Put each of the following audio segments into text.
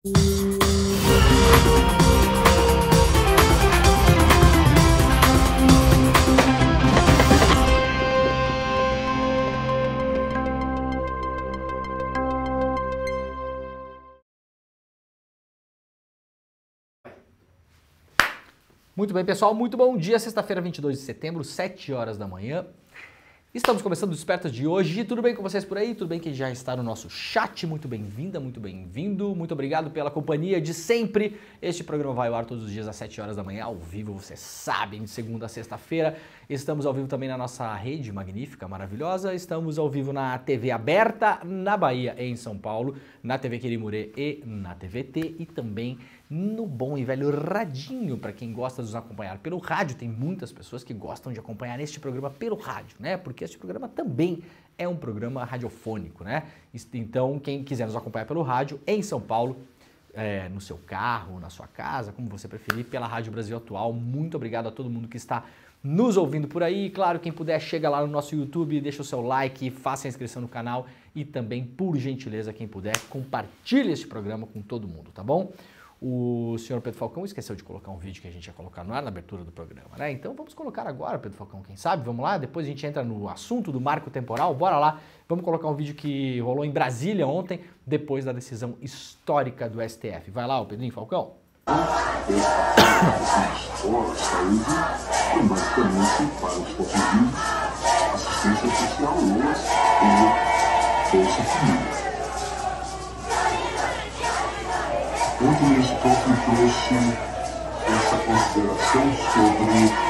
Muito bem, pessoal, muito bom dia, sexta-feira, 22 de setembro, 7 horas da manhã. Estamos começando o Despertas de hoje. Tudo bem com vocês por aí? Tudo bem que já está no nosso chat? Muito bem-vinda, muito bem-vindo. Muito obrigado pela companhia de sempre. Este programa vai ao ar todos os dias às 7 horas da manhã, ao vivo, vocês sabem, de segunda a sexta-feira. Estamos ao vivo também na nossa rede magnífica, maravilhosa. Estamos ao vivo na TV aberta, na Bahia e em São Paulo, na TV Quirimurê e na TVT e também no bom e velho radinho, para quem gosta de nos acompanhar pelo rádio. Tem muitas pessoas que gostam de acompanhar este programa pelo rádio, né? Porque este programa também é um programa radiofônico, né? Então, quem quiser nos acompanhar pelo rádio em São Paulo, no seu carro, na sua casa, como você preferir, pela Rádio Brasil Atual. Muito obrigado a todo mundo que está nos ouvindo por aí. Claro, quem puder, chega lá no nosso YouTube, deixa o seu like, faça a inscrição no canal e também, por gentileza, quem puder, compartilhe este programa com todo mundo, tá bom? O senhor Pedro Falcão esqueceu de colocar um vídeo que a gente ia colocar no ar na abertura do programa, né? Então vamos colocar agora, Pedro Falcão, quem sabe? Vamos lá, depois a gente entra no assunto do marco temporal, bora lá. Vamos colocar um vídeo que rolou em Brasília ontem, depois da decisão histórica do STF. Vai lá, o Pedrinho Falcão. Ontem esse tópico trouxe essa consideração sobre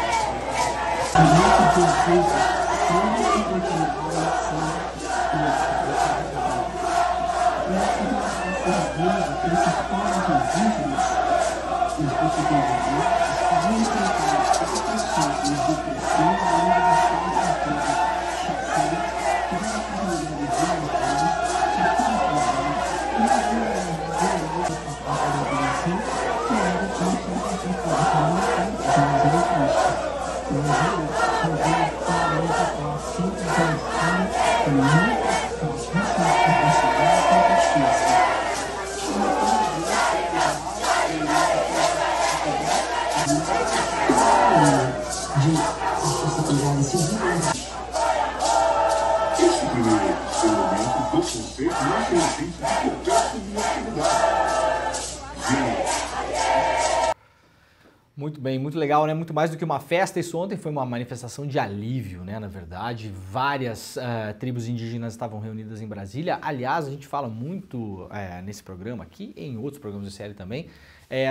Muito bem, muito legal, né? Muito mais do que uma festa. Isso ontem foi uma manifestação de alívio, né? Na verdade, várias tribos indígenas estavam reunidas em Brasília. Aliás, a gente fala muito nesse programa aqui, e em outros programas de série também,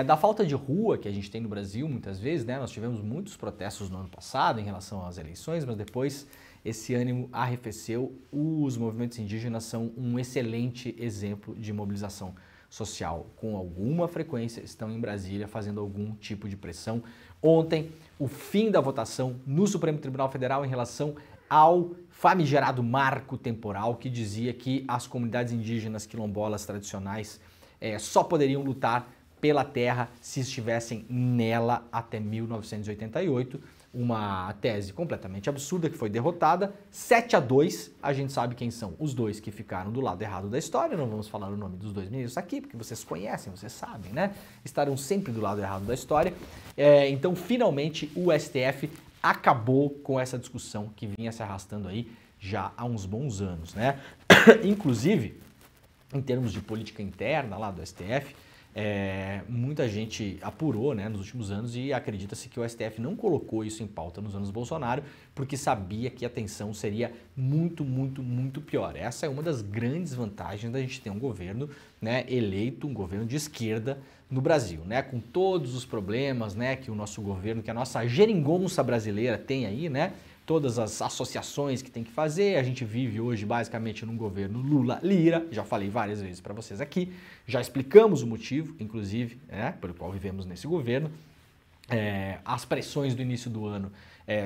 da falta de rua que a gente tem no Brasil, muitas vezes, né? Nós tivemos muitos protestos no ano passado em relação às eleições, mas depois esse ânimo arrefeceu. Os movimentos indígenas são um excelente exemplo de mobilização social. Com alguma frequência estão em Brasília fazendo algum tipo de pressão. Ontem, o fim da votação no Supremo Tribunal Federal em relação ao famigerado marco temporal que dizia que as comunidades indígenas quilombolas tradicionais só poderiam lutar pela terra se estivessem nela até 1988. Uma tese completamente absurda que foi derrotada, 7-2, a gente sabe quem são os dois que ficaram do lado errado da história, não vamos falar o nome dos dois ministros aqui, porque vocês conhecem, vocês sabem, né? Estarão sempre do lado errado da história. Então, finalmente, o STF acabou com essa discussão que vinha se arrastando aí já há uns bons anos, né? Inclusive, em termos de política interna lá do STF, muita gente apurou, né, nos últimos anos e acredita-se que o STF não colocou isso em pauta nos anos Bolsonaro porque sabia que a tensão seria muito, muito, muito pior. Essa é uma das grandes vantagens da gente ter um governo, né, eleito, um governo de esquerda no Brasil, né, com todos os problemas, né, que o nosso governo, que a nossa geringonça brasileira tem aí, né, todas as associações que tem que fazer. A gente vive hoje basicamente num governo Lula-Lira, já falei várias vezes para vocês aqui, já explicamos o motivo, inclusive, pelo qual vivemos nesse governo. As pressões do início do ano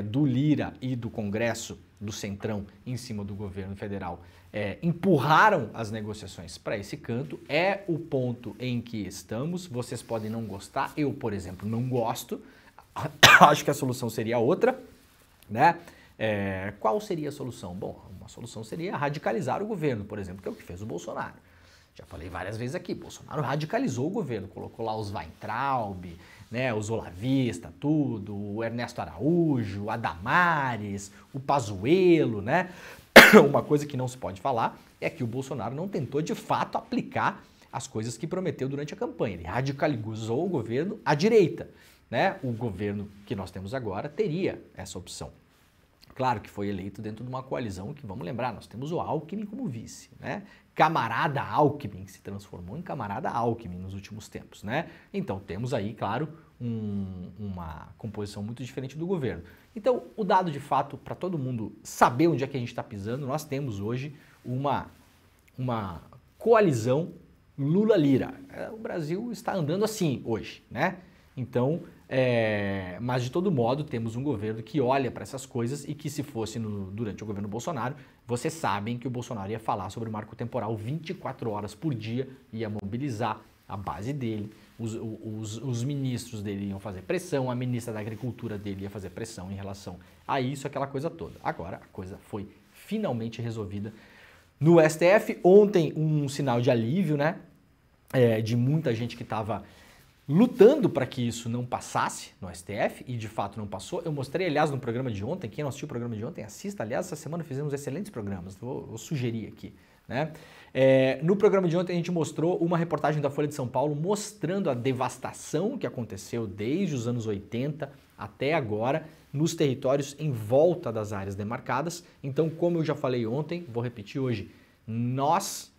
do Lira e do Congresso, do Centrão, em cima do governo federal, empurraram as negociações para esse canto. É o ponto em que estamos. Vocês podem não gostar, eu, por exemplo, não gosto, acho que a solução seria outra, né? Qual seria a solução? Bom, uma solução seria radicalizar o governo, por exemplo, que é o que fez o Bolsonaro. Já falei várias vezes aqui, Bolsonaro radicalizou o governo, colocou lá os Weintraub, né, os Olavista, tudo, o Ernesto Araújo, a Damares, o Pazuello, né? Uma coisa que não se pode falar é que o Bolsonaro não tentou de fato aplicar as coisas que prometeu durante a campanha. Ele radicalizou o governo à direita, né? O governo que nós temos agora teria essa opção. Claro que foi eleito dentro de uma coalizão que, vamos lembrar, nós temos o Alckmin como vice, né? Camarada Alckmin, que se transformou em camarada Alckmin nos últimos tempos, né? Então temos aí, claro, uma composição muito diferente do governo. Então, o dado de fato, para todo mundo saber onde é que a gente está pisando, nós temos hoje uma coalizão Lula-Lira. O Brasil está andando assim hoje, né? Então, mas de todo modo temos um governo que olha para essas coisas e que se fosse durante o governo Bolsonaro, vocês sabem que o Bolsonaro ia falar sobre o marco temporal 24 horas por dia, ia mobilizar a base dele, os ministros dele iam fazer pressão, a ministra da Agricultura dele ia fazer pressão em relação a isso, aquela coisa toda. Agora a coisa foi finalmente resolvida no STF. Ontem um sinal de alívio, né, de muita gente que estava lutando para que isso não passasse no STF e de fato não passou. Eu mostrei, aliás, no programa de ontem, quem não assistiu o programa de ontem, assista. Aliás, essa semana fizemos excelentes programas, vou sugerir aqui, né? No programa de ontem a gente mostrou uma reportagem da Folha de São Paulo mostrando a devastação que aconteceu desde os anos 80 até agora nos territórios em volta das áreas demarcadas. Então, como eu já falei ontem, vou repetir hoje,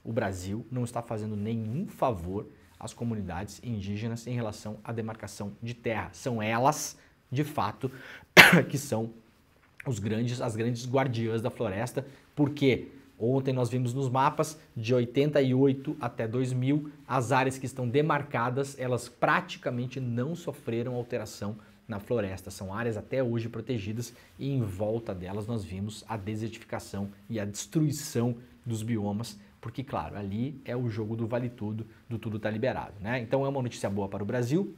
o Brasil, não está fazendo nenhum favor às comunidades indígenas em relação à demarcação de terra. São elas, de fato, que são as grandes guardiãs da floresta, porque ontem nós vimos nos mapas, de 88 até 2000, as áreas que estão demarcadas, elas praticamente não sofreram alteração na floresta. São áreas até hoje protegidas e em volta delas nós vimos a desertificação e a destruição dos biomas, porque, claro, ali é o jogo do vale tudo, do tudo tá liberado, né? Então é uma notícia boa para o Brasil,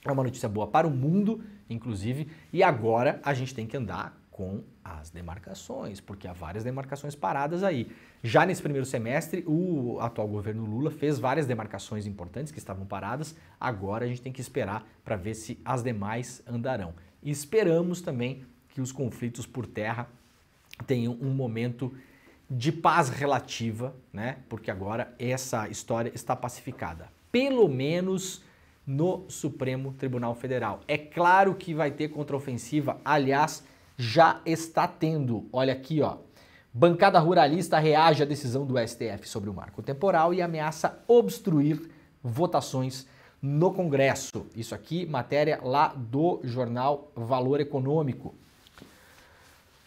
é uma notícia boa para o mundo, inclusive, e agora a gente tem que andar com as demarcações, porque há várias demarcações paradas aí. Já nesse primeiro semestre, o atual governo Lula fez várias demarcações importantes que estavam paradas, agora a gente tem que esperar para ver se as demais andarão. E esperamos também que os conflitos por terra tenham um momento de paz relativa, né? Porque agora essa história está pacificada, pelo menos no Supremo Tribunal Federal. É claro que vai ter contraofensiva, aliás, já está tendo. Olha aqui, ó. Bancada ruralista reage à decisão do STF sobre o marco temporal e ameaça obstruir votações no Congresso. Isso aqui, matéria lá do jornal Valor Econômico.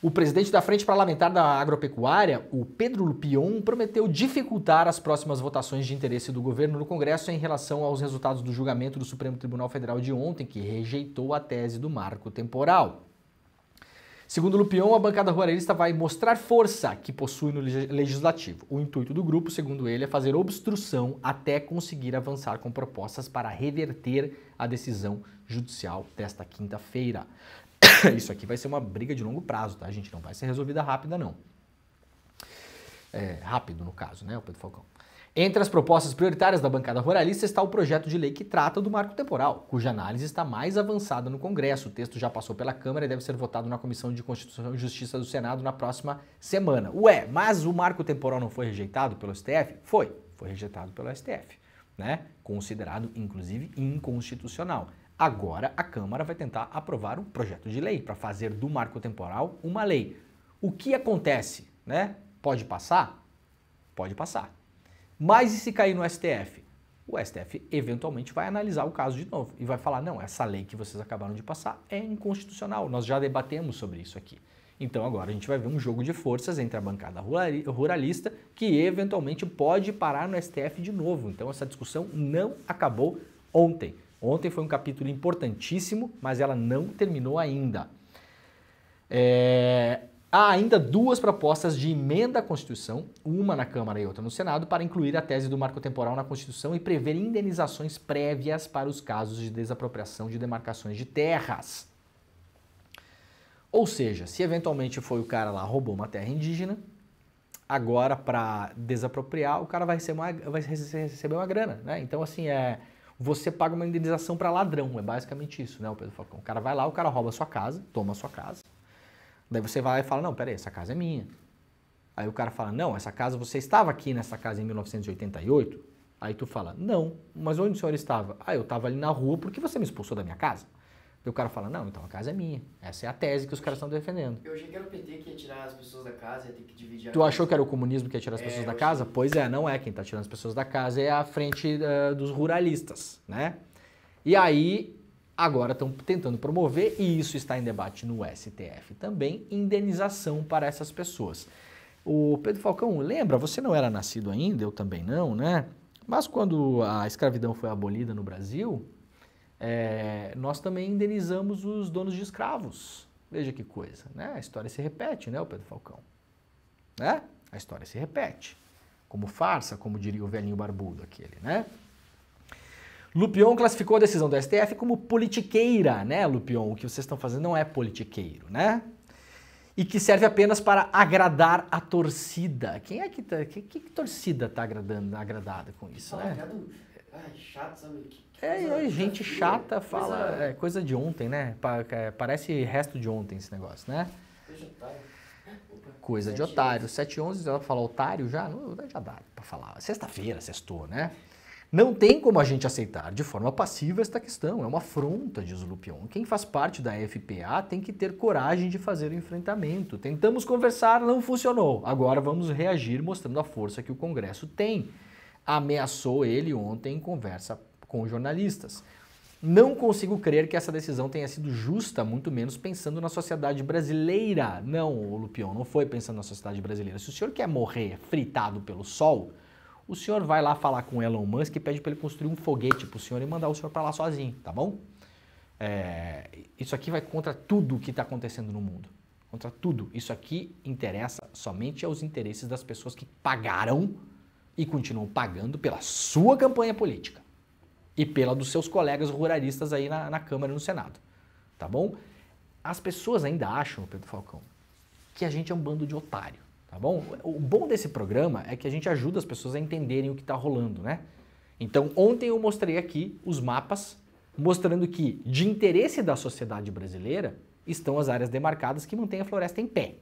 O presidente da Frente Parlamentar da Agropecuária, o Pedro Lupion, prometeu dificultar as próximas votações de interesse do governo no Congresso em relação aos resultados do julgamento do Supremo Tribunal Federal de ontem, que rejeitou a tese do marco temporal. Segundo Lupion, a bancada ruralista vai mostrar força que possui no legislativo. O intuito do grupo, segundo ele, é fazer obstrução até conseguir avançar com propostas para reverter a decisão judicial desta quinta-feira. Isso aqui vai ser uma briga de longo prazo, tá, gente? Não vai ser resolvida rápida, não. Rápido, no caso, né, o Pedro Falcão. Entre as propostas prioritárias da bancada ruralista está o projeto de lei que trata do marco temporal, cuja análise está mais avançada no Congresso. O texto já passou pela Câmara e deve ser votado na Comissão de Constituição e Justiça do Senado na próxima semana. Mas o marco temporal não foi rejeitado pelo STF? Foi rejeitado pelo STF, né? Considerado, inclusive, inconstitucional. Agora a Câmara vai tentar aprovar um projeto de lei para fazer do marco temporal uma lei. O que acontece, né? Pode passar? Pode passar. Mas e se cair no STF? O STF eventualmente vai analisar o caso de novo e vai falar, não, essa lei que vocês acabaram de passar é inconstitucional, nós já debatemos sobre isso aqui. Então agora a gente vai ver um jogo de forças entre a bancada ruralista que eventualmente pode parar no STF de novo. Então essa discussão não acabou ontem. Ontem foi um capítulo importantíssimo, mas ela não terminou ainda. Há ainda duas propostas de emenda à Constituição, uma na Câmara e outra no Senado, para incluir a tese do marco temporal na Constituição e prever indenizações prévias para os casos de desapropriação de demarcações de terras. Ou seja, se eventualmente foi o cara lá roubou uma terra indígena, agora para desapropriar, o cara vai receber uma grana, né? Então, assim, você paga uma indenização para ladrão, é basicamente isso, né, o Pedro Falcão? O cara vai lá, o cara rouba a sua casa, toma a sua casa, daí você vai lá e fala, não, peraí, essa casa é minha. Aí o cara fala, não, essa casa, você estava aqui nessa casa em 1988? Aí tu fala, não, mas onde o senhor estava? Ah, eu estava ali na rua porque você me expulsou da minha casa. Aí o cara fala, não, então a casa é minha. Essa é a tese que os caras estão defendendo. Eu achei que era o PT que ia tirar as pessoas da casa, ia ter que dividir a Tu casa. achou que era o comunismo que ia tirar as pessoas da casa? Achei. Pois é, não é. Quem está tirando as pessoas da casa é a frente dos ruralistas, né? E aí, agora estão tentando promover, e isso está em debate no STF também, indenização para essas pessoas. O Pedro Falcão, lembra, você não era nascido ainda, eu também não, né? Mas quando a escravidão foi abolida no Brasil, nós também indenizamos os donos de escravos. Veja que coisa, né? A história se repete, né, o Pedro Falcão? Né? A história se repete. Como farsa, como diria o velhinho barbudo aquele, né? Lupion classificou a decisão do STF como politiqueira, né, Lupion? O que vocês estão fazendo não é politiqueiro, né? E que apenas para agradar a torcida. Quem é que torcida está agradada com isso, né? Ai, chato, sabe? Gente chata fala coisa de ontem, né? Parece resto de ontem esse negócio, né? Coisa de otário. 7h11, ela fala otário já? Não, já dá para falar. Sexta-feira, sextou, né? Não tem como a gente aceitar de forma passiva esta questão. É uma afronta, diz o Lupion. Quem faz parte da FPA tem que ter coragem de fazer o enfrentamento. Tentamos conversar, não funcionou. Agora vamos reagir mostrando a força que o Congresso tem. Ameaçou ele ontem em conversa com jornalistas. Não consigo crer que essa decisão tenha sido justa, muito menos pensando na sociedade brasileira. Não, Lupion, não foi pensando na sociedade brasileira. Se o senhor quer morrer fritado pelo sol, o senhor vai lá falar com o Elon Musk e pede para ele construir um foguete para o senhor e mandar o senhor para lá sozinho, tá bom? Isso aqui vai contra tudo o que está acontecendo no mundo. Contra tudo. Isso aqui interessa somente aos interesses das pessoas que pagaram e continuam pagando pela sua campanha política e pela dos seus colegas ruralistas aí na Câmara e no Senado, tá bom? As pessoas ainda acham, Pedro Falcão, que a gente é um bando de otário. Tá bom? O bom desse programa é que a gente ajuda as pessoas a entenderem o que está rolando, né? Então, ontem eu mostrei aqui os mapas mostrando que, de interesse da sociedade brasileira, estão as áreas demarcadas que mantêm a floresta em pé.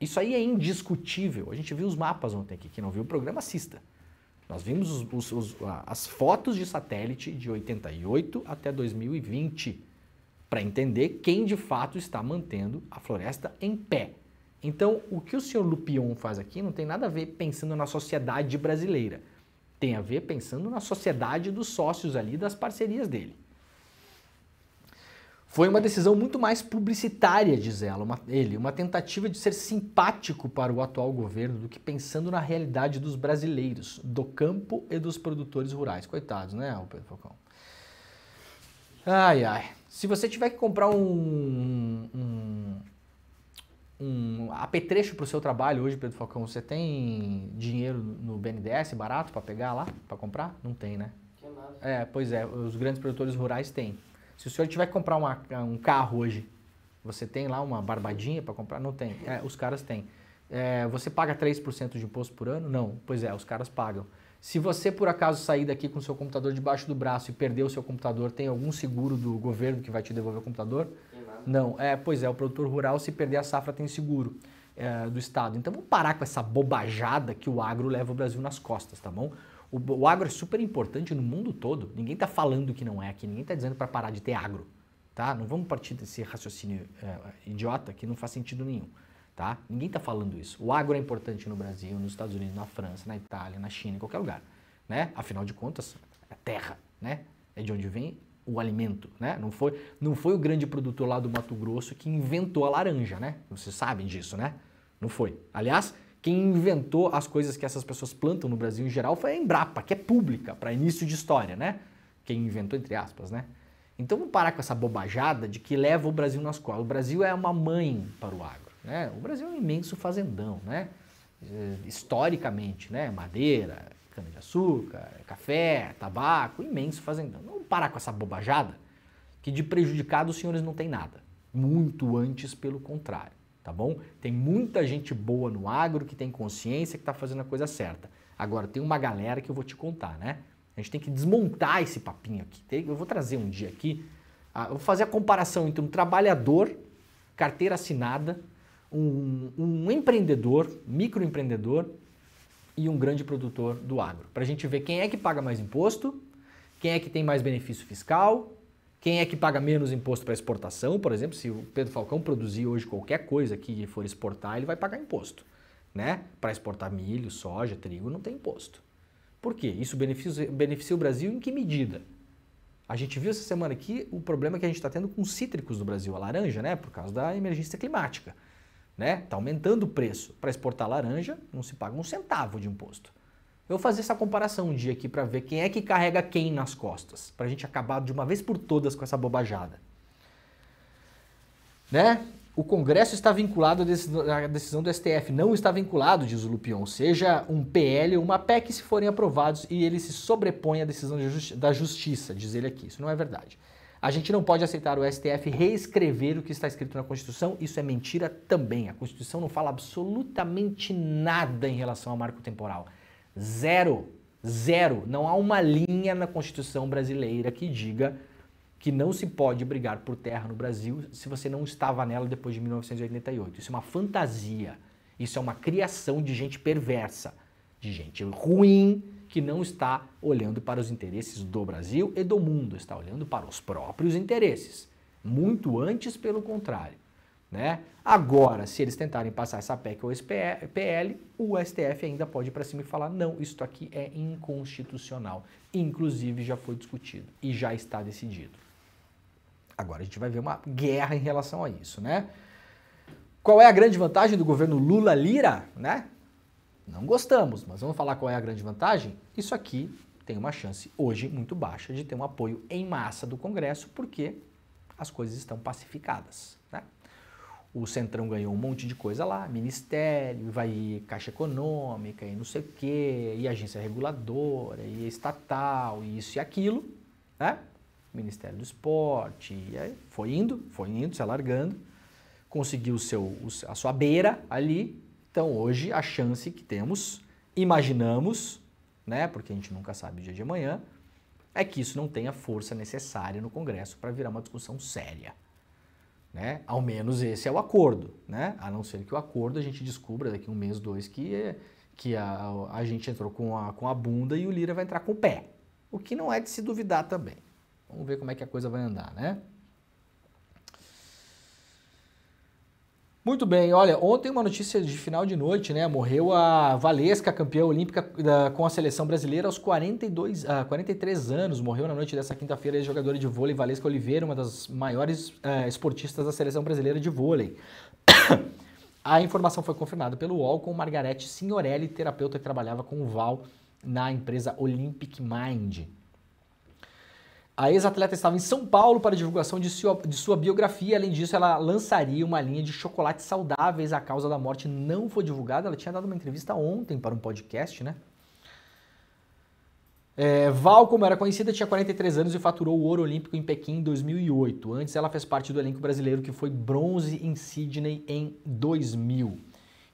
Isso aí é indiscutível. A gente viu os mapas ontem aqui. Quem não viu o programa, assista. Nós vimos as fotos de satélite de 88 até 2020 para entender quem de fato está mantendo a floresta em pé. Então, o que o senhor Lupion faz aqui não tem nada a ver pensando na sociedade brasileira. Tem a ver pensando na sociedade dos sócios ali, das parcerias dele. Foi uma decisão muito mais publicitária, diz ele, uma tentativa de ser simpático para o atual governo do que pensando na realidade dos brasileiros, do campo e dos produtores rurais. Coitados, né, Pedro Falcão? Ai, ai. Se você tiver que comprar um apetrecho para o seu trabalho hoje, Pedro Falcão, você tem dinheiro no BNDES barato para pegar lá, para comprar? Não tem, né? Pois é, os grandes produtores rurais têm. Se o senhor tiver que comprar um carro hoje, você tem lá uma barbadinha para comprar? Não tem. Os caras têm. Você paga 3% de imposto por ano? Não. Pois é, os caras pagam. Se você, por acaso, sair daqui com o seu computador debaixo do braço e perder o seu computador, tem algum seguro do governo que vai te devolver o computador? Não. Pois é, o produtor rural, se perder a safra, tem seguro do Estado. Então vamos parar com essa bobajada que o agro leva o Brasil nas costas, tá bom? O agro é super importante no mundo todo. Ninguém está falando que não é aqui, ninguém está dizendo para parar de ter agro, tá? Não vamos partir desse raciocínio idiota que não faz sentido nenhum, tá? Ninguém está falando isso. O agro é importante no Brasil, nos Estados Unidos, na França, na Itália, na China, em qualquer lugar, né? Afinal de contas, é terra, né? É de onde vem o alimento, né? Não foi o grande produtor lá do Mato Grosso que inventou a laranja, né? Vocês sabem disso, né? Não foi. Aliás, quem inventou as coisas que essas pessoas plantam no Brasil em geral foi a Embrapa, que é pública, para início de história, né? Quem inventou, entre aspas, né? Então vamos parar com essa bobajada de que leva o Brasil nas costas. O Brasil é uma mãe para o agro, né? O Brasil é um imenso fazendão, né? Historicamente, né? Madeira, cana-de-açúcar, café, tabaco, imenso fazendão. Não vamos parar com essa bobajada que de prejudicado os senhores não têm nada. Muito antes, pelo contrário. tá bom? Tem muita gente boa no agro que tem consciência que está fazendo a coisa certa. Agora, tem uma galera que eu vou te contar, né? A gente tem que desmontar esse papinho aqui. Eu vou trazer um dia aqui, eu vou fazer a comparação entre um trabalhador, carteira assinada, um empreendedor, microempreendedor e um grande produtor do agro. Para a gente ver quem é que paga mais imposto, quem é que tem mais benefício fiscal, quem é que paga menos imposto para exportação. Por exemplo, se o Pedro Falcão produzir hoje qualquer coisa que for exportar, ele vai pagar imposto, né? Para exportar milho, soja, trigo, não tem imposto. Por quê? Isso beneficia o Brasil em que medida? A gente viu essa semana aqui o problema que a gente está tendo com os cítricos no Brasil, a laranja, né? Por causa da emergência climática, né? Está aumentando o preço. Para exportar laranja, não se paga um centavo de imposto. Eu vou fazer essa comparação um dia aqui para ver quem é que carrega quem nas costas, para a gente acabar de uma vez por todas com essa bobajada. Né? O Congresso está vinculado à decisão do STF, não está vinculado, diz o Lupion, seja um PL ou uma PEC se forem aprovados e ele se sobrepõe à decisão da Justiça, diz ele aqui. Isso não é verdade. A gente não pode aceitar o STF reescrever o que está escrito na Constituição, isso é mentira também. A Constituição não fala absolutamente nada em relação ao marco temporal. Zero. Zero. Não há uma linha na Constituição brasileira que diga que não se pode brigar por terra no Brasil se você não estava nela depois de 1988. Isso é uma fantasia. Isso é uma criação de gente perversa, de gente ruim, que não está olhando para os interesses do Brasil e do mundo, está olhando para os próprios interesses. Muito antes, pelo contrário. Né? Agora, se eles tentarem passar essa PEC ou esse PL, o STF ainda pode ir para cima e falar, não, isso aqui é inconstitucional. Inclusive já foi discutido e já está decidido. Agora a gente vai ver uma guerra em relação a isso, né? Qual é a grande vantagem do governo Lula-Lira, né? Não gostamos, mas vamos falar qual é a grande vantagem? Isso aqui tem uma chance hoje muito baixa de ter um apoio em massa do Congresso, porque as coisas estão pacificadas, né? O Centrão ganhou um monte de coisa lá, ministério, vai ir Caixa Econômica e não sei o quê, e agência reguladora, e estatal, e isso e aquilo, né? Ministério do Esporte, e aí foi indo, se alargando, conseguiu a sua beira ali. Então hoje a chance que temos, imaginamos, né, porque a gente nunca sabe o dia de amanhã, é que isso não tenha força necessária no Congresso para virar uma discussão séria. Né? Ao menos esse é o acordo, né? A não ser que o acordo a gente descubra daqui um mês, dois, que a gente entrou com a bunda e o Lira vai entrar com o pé. O que não é de se duvidar também. Vamos ver como é que a coisa vai andar, né? Muito bem, olha, ontem uma notícia de final de noite, né? Morreu a Valesca, campeã olímpica com a seleção brasileira aos 43 anos. Morreu na noite dessa quinta-feira a ex-jogadora de vôlei Valesca Oliveira, uma das maiores esportistas da seleção brasileira de vôlei. A informação foi confirmada pelo UOL com Margarete Signorelli, terapeuta que trabalhava com o Val na empresa Olympic Mind. A ex-atleta estava em São Paulo para a divulgação de sua biografia. Além disso, ela lançaria uma linha de chocolates saudáveis. A causa da morte não foi divulgada. Ela tinha dado uma entrevista ontem para um podcast, né? Val, como era conhecida, tinha 43 anos e faturou o ouro olímpico em Pequim em 2008. Antes, ela fez parte do elenco brasileiro que foi bronze em Sydney em 2000.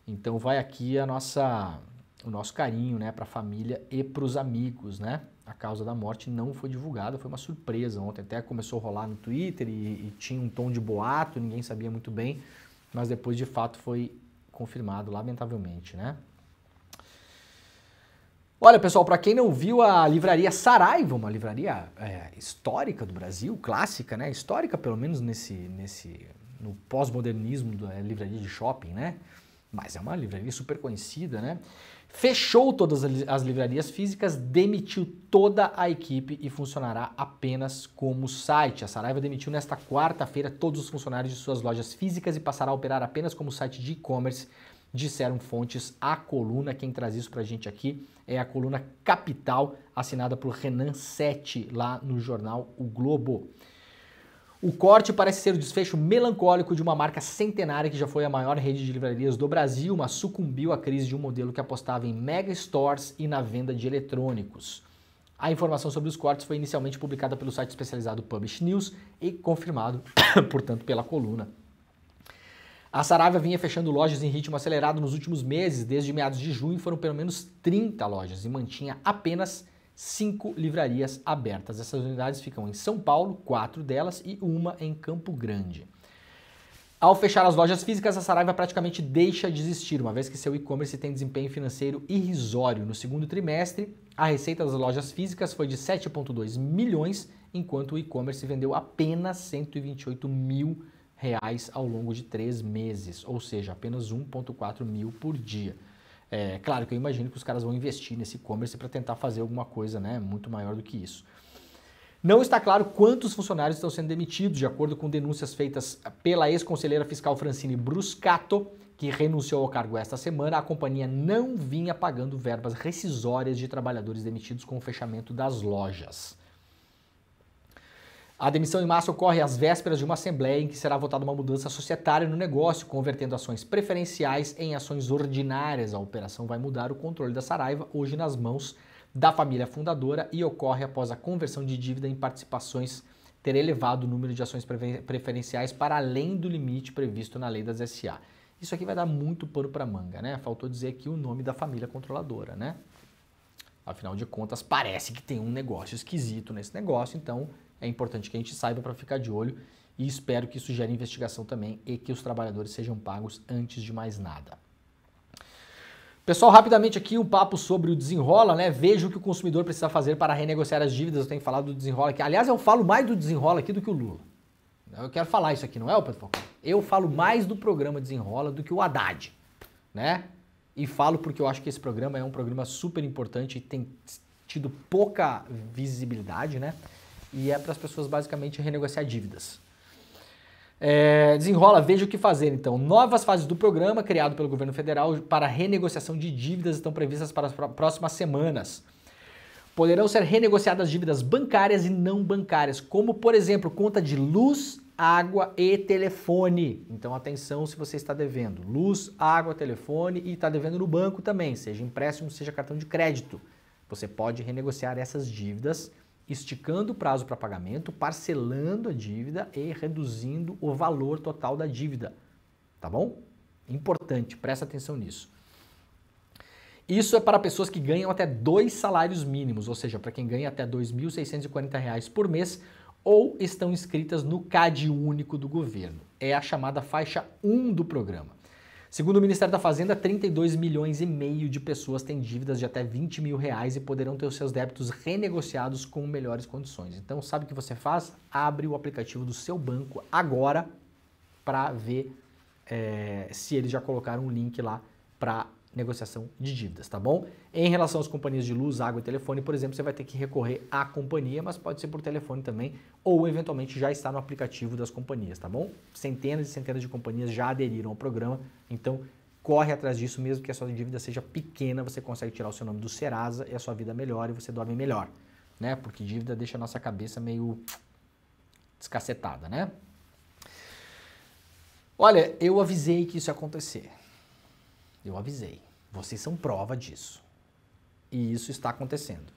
Então, vai aqui o nosso carinho, né, para a família e para os amigos, né? A causa da morte não foi divulgada, foi uma surpresa ontem, até começou a rolar no Twitter e tinha um tom de boato, ninguém sabia muito bem, mas depois de fato foi confirmado, lamentavelmente, né? Olha, pessoal, para quem não viu a livraria Saraiva, uma livraria histórica do Brasil, clássica, né? Histórica pelo menos no pós-modernismo da livraria de shopping, né? Mas é uma livraria super conhecida, né? Fechou todas as livrarias físicas, demitiu toda a equipe e funcionará apenas como site. A Saraiva demitiu nesta quarta-feira todos os funcionários de suas lojas físicas e passará a operar apenas como site de e-commerce, disseram fontes à coluna. Quem traz isso pra gente aqui é a coluna Capital, assinada por Renan Sete, lá no jornal O Globo. O corte parece ser o desfecho melancólico de uma marca centenária que já foi a maior rede de livrarias do Brasil, mas sucumbiu à crise de um modelo que apostava em mega stores e na venda de eletrônicos. A informação sobre os cortes foi inicialmente publicada pelo site especializado Publish News e confirmado, portanto, pela coluna. A Saraiva vinha fechando lojas em ritmo acelerado nos últimos meses. Desde meados de junho foram pelo menos 30 lojas e mantinha apenas 5 livrarias abertas. Essas unidades ficam em São Paulo, 4 delas, e uma em Campo Grande. Ao fechar as lojas físicas, a Saraiva praticamente deixa de existir, uma vez que seu e-commerce tem desempenho financeiro irrisório. No segundo trimestre, a receita das lojas físicas foi de 7,2 milhões, enquanto o e-commerce vendeu apenas 128 mil reais ao longo de 3 meses, ou seja, apenas 1,4 mil por dia. É claro que eu imagino que os caras vão investir nesse e-commerce para tentar fazer alguma coisa, né, muito maior do que isso. Não está claro quantos funcionários estão sendo demitidos, de acordo com denúncias feitas pela ex-conselheira fiscal Francine Bruscato, que renunciou ao cargo esta semana. A companhia não vinha pagando verbas rescisórias de trabalhadores demitidos com o fechamento das lojas. A demissão em massa ocorre às vésperas de uma assembleia em que será votada uma mudança societária no negócio, convertendo ações preferenciais em ações ordinárias. A operação vai mudar o controle da Saraiva, hoje nas mãos da família fundadora, e ocorre após a conversão de dívida em participações ter elevado o número de ações preferenciais para além do limite previsto na lei das SA. Isso aqui vai dar muito pano para manga, né? Faltou dizer aqui o nome da família controladora, né? Afinal de contas, parece que tem um negócio esquisito nesse negócio, então é importante que a gente saiba para ficar de olho, e espero que isso gere investigação também e que os trabalhadores sejam pagos antes de mais nada. Pessoal, rapidamente aqui um papo sobre o Desenrola, né? Veja o que o consumidor precisa fazer para renegociar as dívidas. Eu tenho falado do Desenrola aqui. Aliás, eu falo mais do Desenrola aqui do que o Lula. Eu quero falar isso aqui, não é, Pedro Falcão? Eu falo mais do programa Desenrola do que o Haddad, né? E falo porque eu acho que esse programa é um programa super importante e tem tido pouca visibilidade, né? E é para as pessoas basicamente renegociar dívidas. Desenrola, veja o que fazer então. Novas fases do programa, criado pelo governo federal para renegociação de dívidas, estão previstas para as próximas semanas. Poderão ser renegociadas dívidas bancárias e não bancárias, como, por exemplo, conta de luz, água e telefone. Então, atenção se você está devendo luz, água, telefone e está devendo no banco também, seja empréstimo, seja cartão de crédito. Você pode renegociar essas dívidas esticando o prazo para pagamento, parcelando a dívida e reduzindo o valor total da dívida, tá bom? Importante, presta atenção nisso. Isso é para pessoas que ganham até 2 salários mínimos, ou seja, para quem ganha até R$ 2.640 por mês ou estão inscritas no CAD único do governo. É a chamada faixa 1 do programa. Segundo o Ministério da Fazenda, 32 milhões e meio de pessoas têm dívidas de até 20 mil reais e poderão ter os seus débitos renegociados com melhores condições. Então, sabe o que você faz? Abre o aplicativo do seu banco agora para ver se eles já colocaram um link lá para negociação de dívidas, tá bom? Em relação às companhias de luz, água e telefone, por exemplo, você vai ter que recorrer à companhia, mas pode ser por telefone também, ou eventualmente já está no aplicativo das companhias, tá bom? Centenas e centenas de companhias já aderiram ao programa, então corre atrás disso, mesmo que a sua dívida seja pequena, você consegue tirar o seu nome do Serasa e a sua vida melhora e você dorme melhor, né? Porque dívida deixa a nossa cabeça meio descacetada, né? Olha, eu avisei que isso ia acontecer. Eu avisei. Vocês são prova disso. E isso está acontecendo.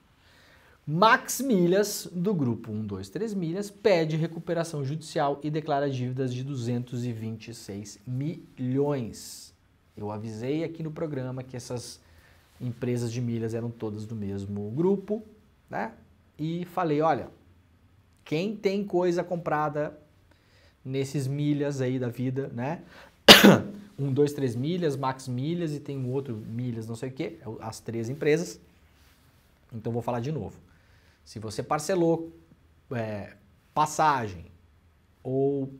Max Milhas, do grupo 123 Milhas, pede recuperação judicial e declara dívidas de 226 milhões. Eu avisei aqui no programa que essas empresas de milhas eram todas do mesmo grupo, né? E falei, olha, quem tem coisa comprada nesses milhas aí da vida, né? 123 Milhas, Max Milhas e tem um outro Milhas, não sei o que, as 3 empresas. Então vou falar de novo. Se você parcelou passagem ou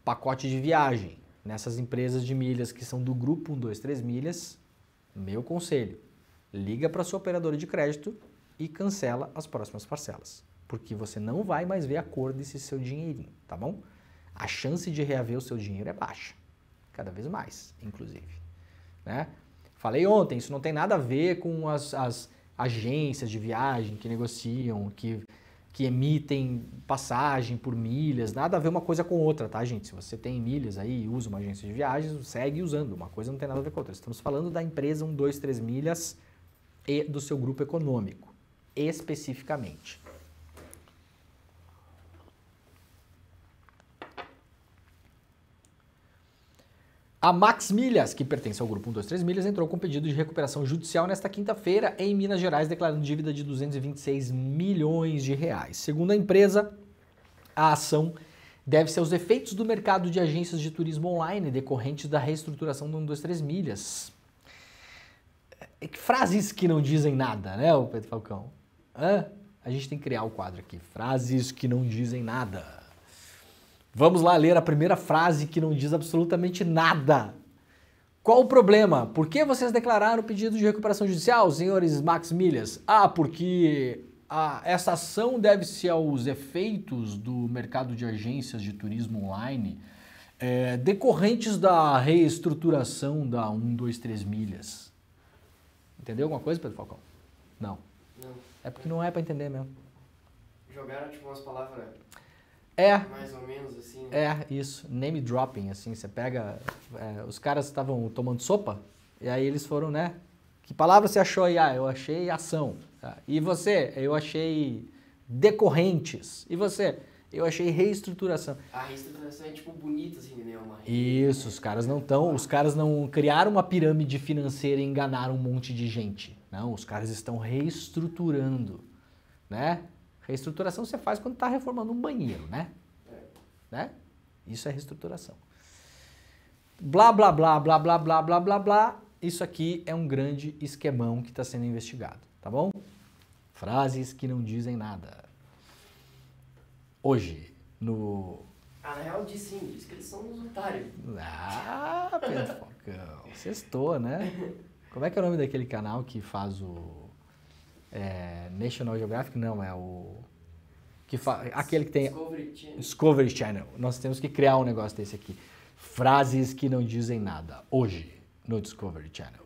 pacote de viagem nessas empresas de milhas que são do grupo 123 Milhas, meu conselho, liga para sua operadora de crédito e cancela as próximas parcelas, porque você não vai mais ver a cor desse seu dinheirinho, tá bom? A chance de reaver o seu dinheiro é baixa, cada vez mais, inclusive, né? Falei ontem, isso não tem nada a ver com as agências de viagem que negociam, que emitem passagem por milhas, nada a ver uma coisa com outra, tá, gente? Se você tem milhas aí e usa uma agência de viagens, segue usando, uma coisa não tem nada a ver com a outra. Estamos falando da empresa 123 Milhas e do seu grupo econômico, especificamente. A Max Milhas, que pertence ao grupo 123 Milhas, entrou com pedido de recuperação judicial nesta quinta-feira em Minas Gerais, declarando dívida de 226 milhões de reais. Segundo a empresa, a ação deve-se aos efeitos do mercado de agências de turismo online decorrentes da reestruturação do 123 Milhas. Frases que não dizem nada, né, o Pedro Falcão? A gente tem que criar o quadro aqui. Frases que não dizem nada. Vamos lá ler a primeira frase que não diz absolutamente nada. Qual o problema? Por que vocês declararam o pedido de recuperação judicial, senhores Max Milhas? Porque essa ação deve-se aos efeitos do mercado de agências de turismo online decorrentes da reestruturação da 123 Milhas. Entendeu alguma coisa, Pedro Falcão? Não. Não. É porque não é pra entender mesmo. Jogaram tipo umas palavras É. mais ou menos assim. Né? Isso. Name dropping, assim. Você pega... os caras estavam tomando sopa e aí eles foram, né? Que palavra você achou aí? Eu achei ação. E você? Eu achei decorrentes. E você? Eu achei reestruturação. A reestruturação é tipo bonita, assim, né? Isso, os caras não criaram uma pirâmide financeira e enganaram um monte de gente. Não, os caras estão reestruturando, né? Reestruturação você faz quando está reformando um banheiro, né? Né? Isso é reestruturação. Blá, blá, blá, blá, blá, blá, blá, blá, blá. Isso aqui é um grande esquemão que está sendo investigado, tá bom? Frases que não dizem nada. Hoje, no... na real diz sim, diz que eles são uns otários. Pedro Falcão, sextou, né? Como é que é o nome daquele canal que faz o... National Geographic? Não, é o... aquele que tem... Discovery Channel. Nós temos que criar um negócio desse aqui. Frases que não dizem nada. Hoje, no Discovery Channel.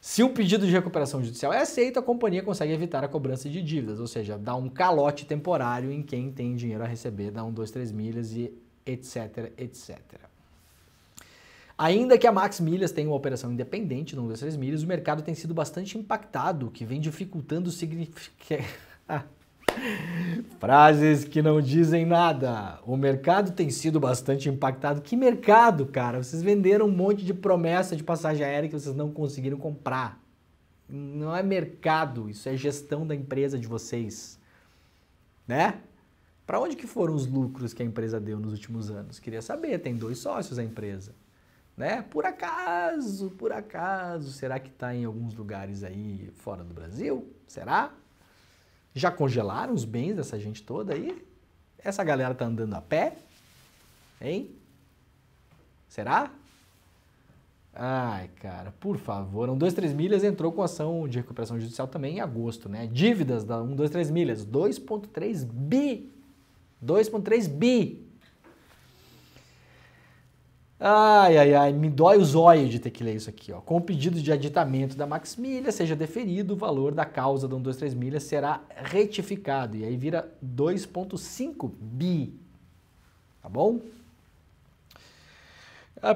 Se um pedido de recuperação judicial é aceito, a companhia consegue evitar a cobrança de dívidas, ou seja, dá um calote temporário em quem tem dinheiro a receber da 123 Milhas e etc, etc. Ainda que a Max Milhas tenha uma operação independente no 123 Milhas, o mercado tem sido bastante impactado, o que vem dificultando o significado... Frases que não dizem nada. O mercado tem sido bastante impactado. Que mercado, cara? Vocês venderam um monte de promessa de passagem aérea que vocês não conseguiram comprar. Não é mercado, isso é gestão da empresa de vocês. Né? Para onde que foram os lucros que a empresa deu nos últimos anos? Queria saber, tem 2 sócios a empresa. Né? Por acaso, será que está em alguns lugares aí fora do Brasil? Será? Já congelaram os bens dessa gente toda aí? Essa galera tá andando a pé? Hein? Será? Ai, cara, por favor. 123 Milhas entrou com ação de recuperação judicial também em agosto, né? Dívidas da 123 Milhas, 2,3 bi. 2,3 bi. Ai, me dói o zóio de ter que ler isso aqui, ó. Com o pedido de aditamento da Max Milhas seja deferido, o valor da causa da 123 Milhas será retificado. E aí vira 2,5 bi. Tá bom?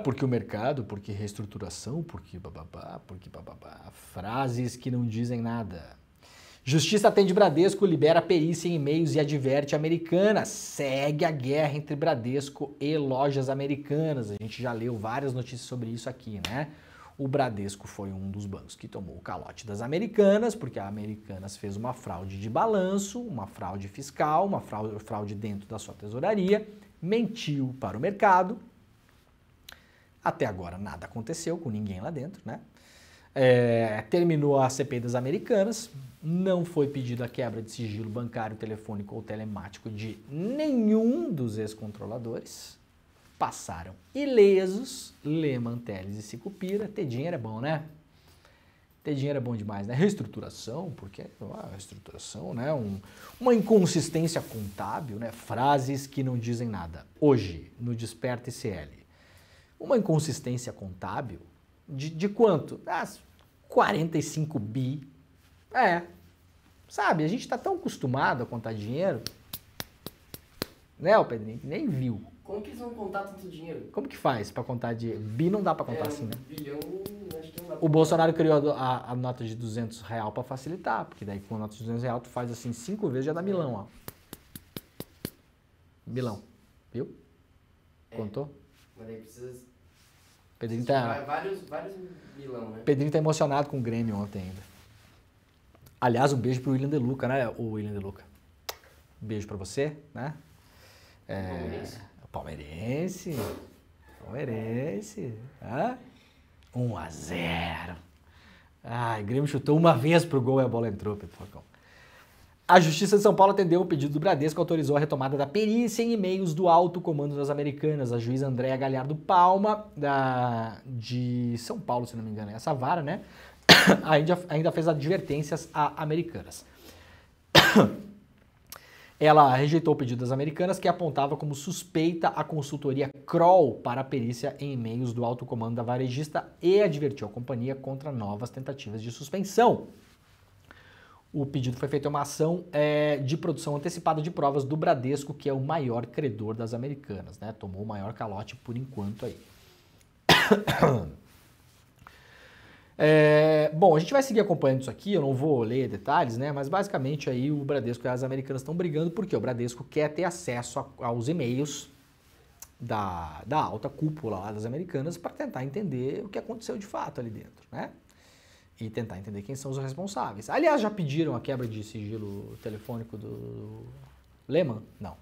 Porque o mercado, porque reestruturação, porque bababá, porque bababá. Frases que não dizem nada. Justiça atende Bradesco, libera perícia em e-mails e adverte Americanas. Segue a guerra entre Bradesco e lojas americanas. A gente já leu várias notícias sobre isso aqui, né? O Bradesco foi um dos bancos que tomou o calote das Americanas, porque a Americanas fez uma fraude de balanço, uma fraude fiscal, uma fraude dentro da sua tesouraria, mentiu para o mercado. Até agora nada aconteceu com ninguém lá dentro, né? Terminou a CPI das Americanas, não foi pedida a quebra de sigilo bancário, telefônico ou telemático de nenhum dos ex-controladores. Passaram ilesos, Lehman, Teles e Sicupira. Ter dinheiro é bom, né? Ter dinheiro é bom demais, né? Reestruturação, porque reestruturação, né? Uma inconsistência contábil, né? Frases que não dizem nada. Hoje, no Desperta ICL, uma inconsistência contábil de quanto? 45 bi. Sabe, a gente está tão acostumado a contar dinheiro, né, o Pedrinho, que nem viu. Como que eles vão contar tanto dinheiro? Como que faz para contar de... Bi não dá para contar assim, né? Bilhão, acho que não dá pra O Bolsonaro criou a nota de R$200 para facilitar, porque daí com a nota de R$200 tu faz assim 5 vezes já dá milão, ó. Milão, viu? Contou? Mas daí precisa Pedrinho tá, Vários Milão, né? Pedrinho tá emocionado com o Grêmio ontem ainda. Aliás, um beijo pro William De Luca, né? O William De Luca. Um beijo pra você, né? Palmeirense. Palmeirense. 1-0. Ai, o Grêmio chutou uma vez pro gol e a bola entrou, Pedro Falcão. A Justiça de São Paulo atendeu o pedido do Bradesco que autorizou a retomada da perícia em e-mails do alto comando das Americanas. A juíza Andréa Galhardo Palma, de São Paulo, se não me engano, essa vara, né? ainda fez advertências a Americanas. Ela rejeitou o pedido das Americanas, que apontava como suspeita a consultoria Kroll para a perícia em e-mails do alto comando da varejista e advertiu a companhia contra novas tentativas de suspensão. O pedido foi feito em uma ação de produção antecipada de provas do Bradesco, que é o maior credor das Americanas, né? Tomou o maior calote por enquanto aí. Bom, a gente vai seguir acompanhando isso aqui, eu não vou ler detalhes, né? Mas basicamente aí o Bradesco e as Americanas estão brigando porque o Bradesco quer ter acesso aos e-mails da alta cúpula lá das Americanas para tentar entender o que aconteceu de fato ali dentro, né? E tentar entender quem são os responsáveis. Aliás, já pediram a quebra de sigilo telefônico do Lehman? Não.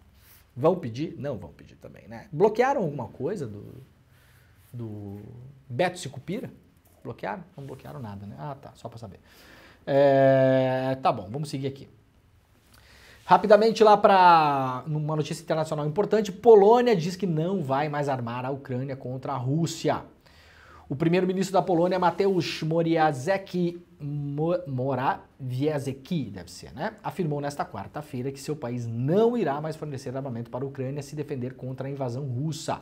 Vão pedir? Não vão pedir também, né? Bloquearam alguma coisa do Beto Sicupira? Bloquearam? Não bloquearam nada, né? Ah, tá, só para saber. Tá bom, vamos seguir aqui. Rapidamente lá para uma notícia internacional importante, Polônia diz que não vai mais armar a Ucrânia contra a Rússia. O primeiro-ministro da Polônia, Mateusz Morawiecki, deve ser, né? Afirmou nesta quarta-feira que seu país não irá mais fornecer armamento para a Ucrânia se defender contra a invasão russa.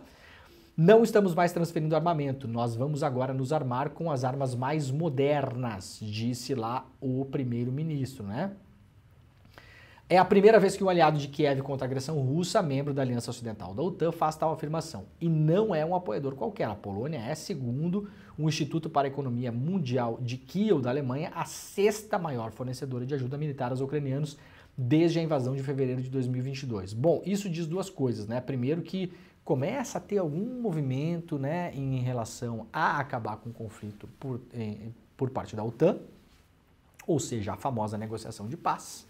Não estamos mais transferindo armamento, nós vamos agora nos armar com as armas mais modernas, disse lá o primeiro-ministro, né? É a primeira vez que um aliado de Kiev contra a agressão russa, membro da Aliança Ocidental da OTAN, faz tal afirmação. E não é um apoiador qualquer. A Polônia é, segundo o Instituto para a Economia Mundial de Kiel, da Alemanha, a sexta maior fornecedora de ajuda militar aos ucranianos desde a invasão de fevereiro de 2022. Bom, isso diz duas coisas, né? Primeiro que começa a ter algum movimento, né, em relação a acabar com o conflito por parte da OTAN, ou seja, a famosa negociação de paz,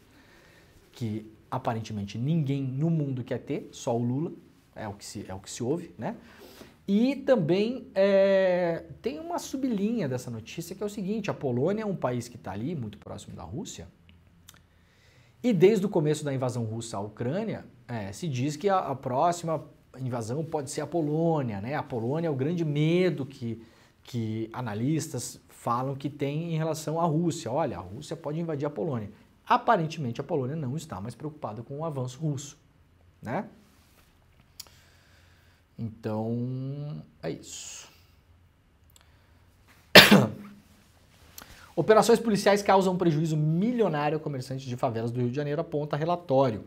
que aparentemente ninguém no mundo quer ter, só o Lula, é o que se ouve, né? E também tem uma sublinha dessa notícia que é o seguinte, a Polônia é um país que está ali, muito próximo da Rússia, e desde o começo da invasão russa à Ucrânia, se diz que a próxima invasão pode ser a Polônia, né? A Polônia é o grande medo que analistas falam que tem em relação à Rússia. Olha, a Rússia pode invadir a Polônia. Aparentemente, a Polônia não está mais preocupada com o avanço russo, né? Então, é isso. Operações policiais causam prejuízo milionário a comerciantes de favelas do Rio de Janeiro, aponta relatório.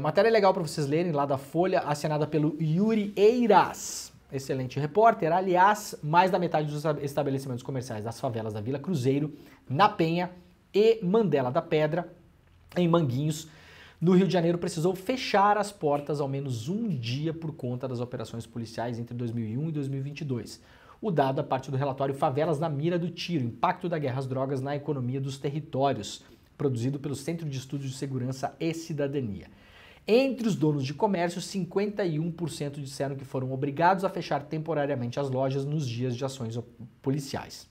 Matéria legal para vocês lerem lá da Folha, assinada pelo Yuri Eiras, excelente repórter. Aliás, mais da metade dos estabelecimentos comerciais das favelas da Vila Cruzeiro, na Penha e Mandela da Pedra, em Manguinhos, no Rio de Janeiro, precisou fechar as portas ao menos um dia por conta das operações policiais entre 2001 e 2022. O dado é parte do relatório Favelas na Mira do Tiro, Impacto da Guerra às Drogas na Economia dos Territórios, produzido pelo Centro de Estudos de Segurança e Cidadania. Entre os donos de comércio, 51% disseram que foram obrigados a fechar temporariamente as lojas nos dias de ações policiais.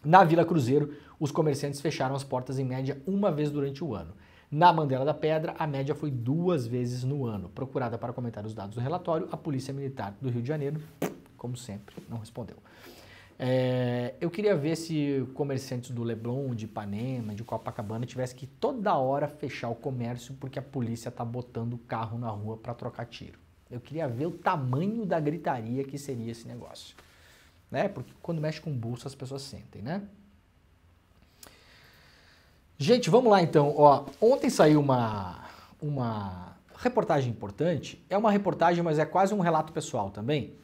Na Vila Cruzeiro, os comerciantes fecharam as portas em média uma vez durante o ano. Na Mandela da Pedra, a média foi 2 vezes no ano. Procurada para comentar os dados do relatório, a Polícia Militar do Rio de Janeiro, como sempre, não respondeu. Eu queria ver se comerciantes do Leblon, de Ipanema, de Copacabana tivessem que toda hora fechar o comércio porque a polícia está botando o carro na rua para trocar tiro. Eu queria ver o tamanho da gritaria que seria esse negócio, né? Porque quando mexe com o bolso as pessoas sentem, né? Gente, vamos lá então. Ó, ontem saiu uma reportagem importante. É uma reportagem, mas é quase um relato pessoal também.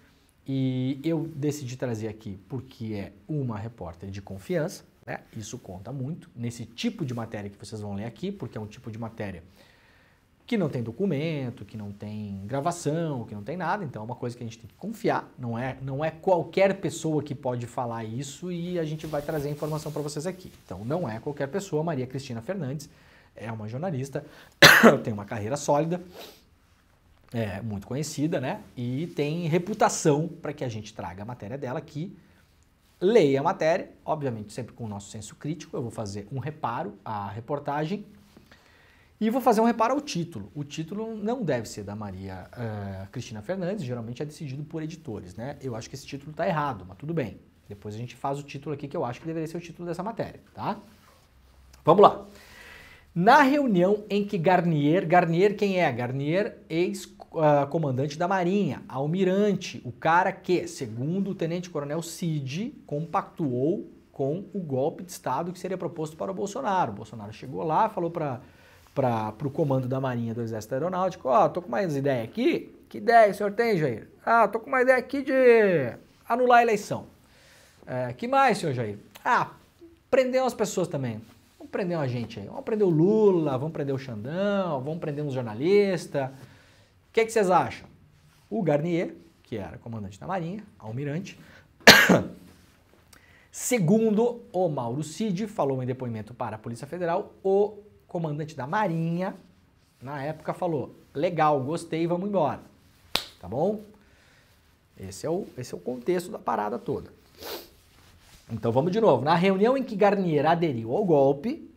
E eu decidi trazer aqui porque é uma repórter de confiança, né? Isso conta muito nesse tipo de matéria que vocês vão ler aqui, porque é um tipo de matéria que não tem documento, que não tem gravação, que não tem nada, então é uma coisa que a gente tem que confiar, não é qualquer pessoa que pode falar isso e a gente vai trazer informação para vocês aqui. Então não é qualquer pessoa, Maria Cristina Fernandes é uma jornalista, tem uma carreira sólida, é muito conhecida, né? E tem reputação para que a gente traga a matéria dela aqui, leia a matéria, obviamente sempre com o nosso senso crítico, eu vou fazer um reparo à reportagem, e vou fazer um reparo ao título. O título não deve ser da Maria Cristina Fernandes, geralmente é decidido por editores, né? Eu acho que esse título está errado, mas tudo bem. Depois a gente faz o título aqui que eu acho que deveria ser o título dessa matéria, tá? Vamos lá. Na reunião em que Garnier quem é? Garnier, ex-comandante da Marinha, almirante, o cara que, segundo o tenente-coronel Cid, compactuou com o golpe de Estado que seria proposto para o Bolsonaro. O Bolsonaro chegou lá, falou para o comando da Marinha do Exército Aeronáutico, tô com mais ideia aqui. Que ideia o senhor tem, Jair? Tô com uma ideia aqui de anular a eleição. Que mais, senhor Jair? Prender umas pessoas também. Vamos prender uma gente aí. Vamos prender o Lula, vamos prender o Xandão, vamos prender uns jornalistas. O que vocês acham? O Garnier, que era comandante da Marinha, almirante, segundo o Mauro Cid, falou em depoimento para a Polícia Federal, o comandante da Marinha, na época, falou, legal, gostei, vamos embora. Tá bom? Esse é o contexto da parada toda. Então vamos de novo. Na reunião em que Garnier aderiu ao golpe,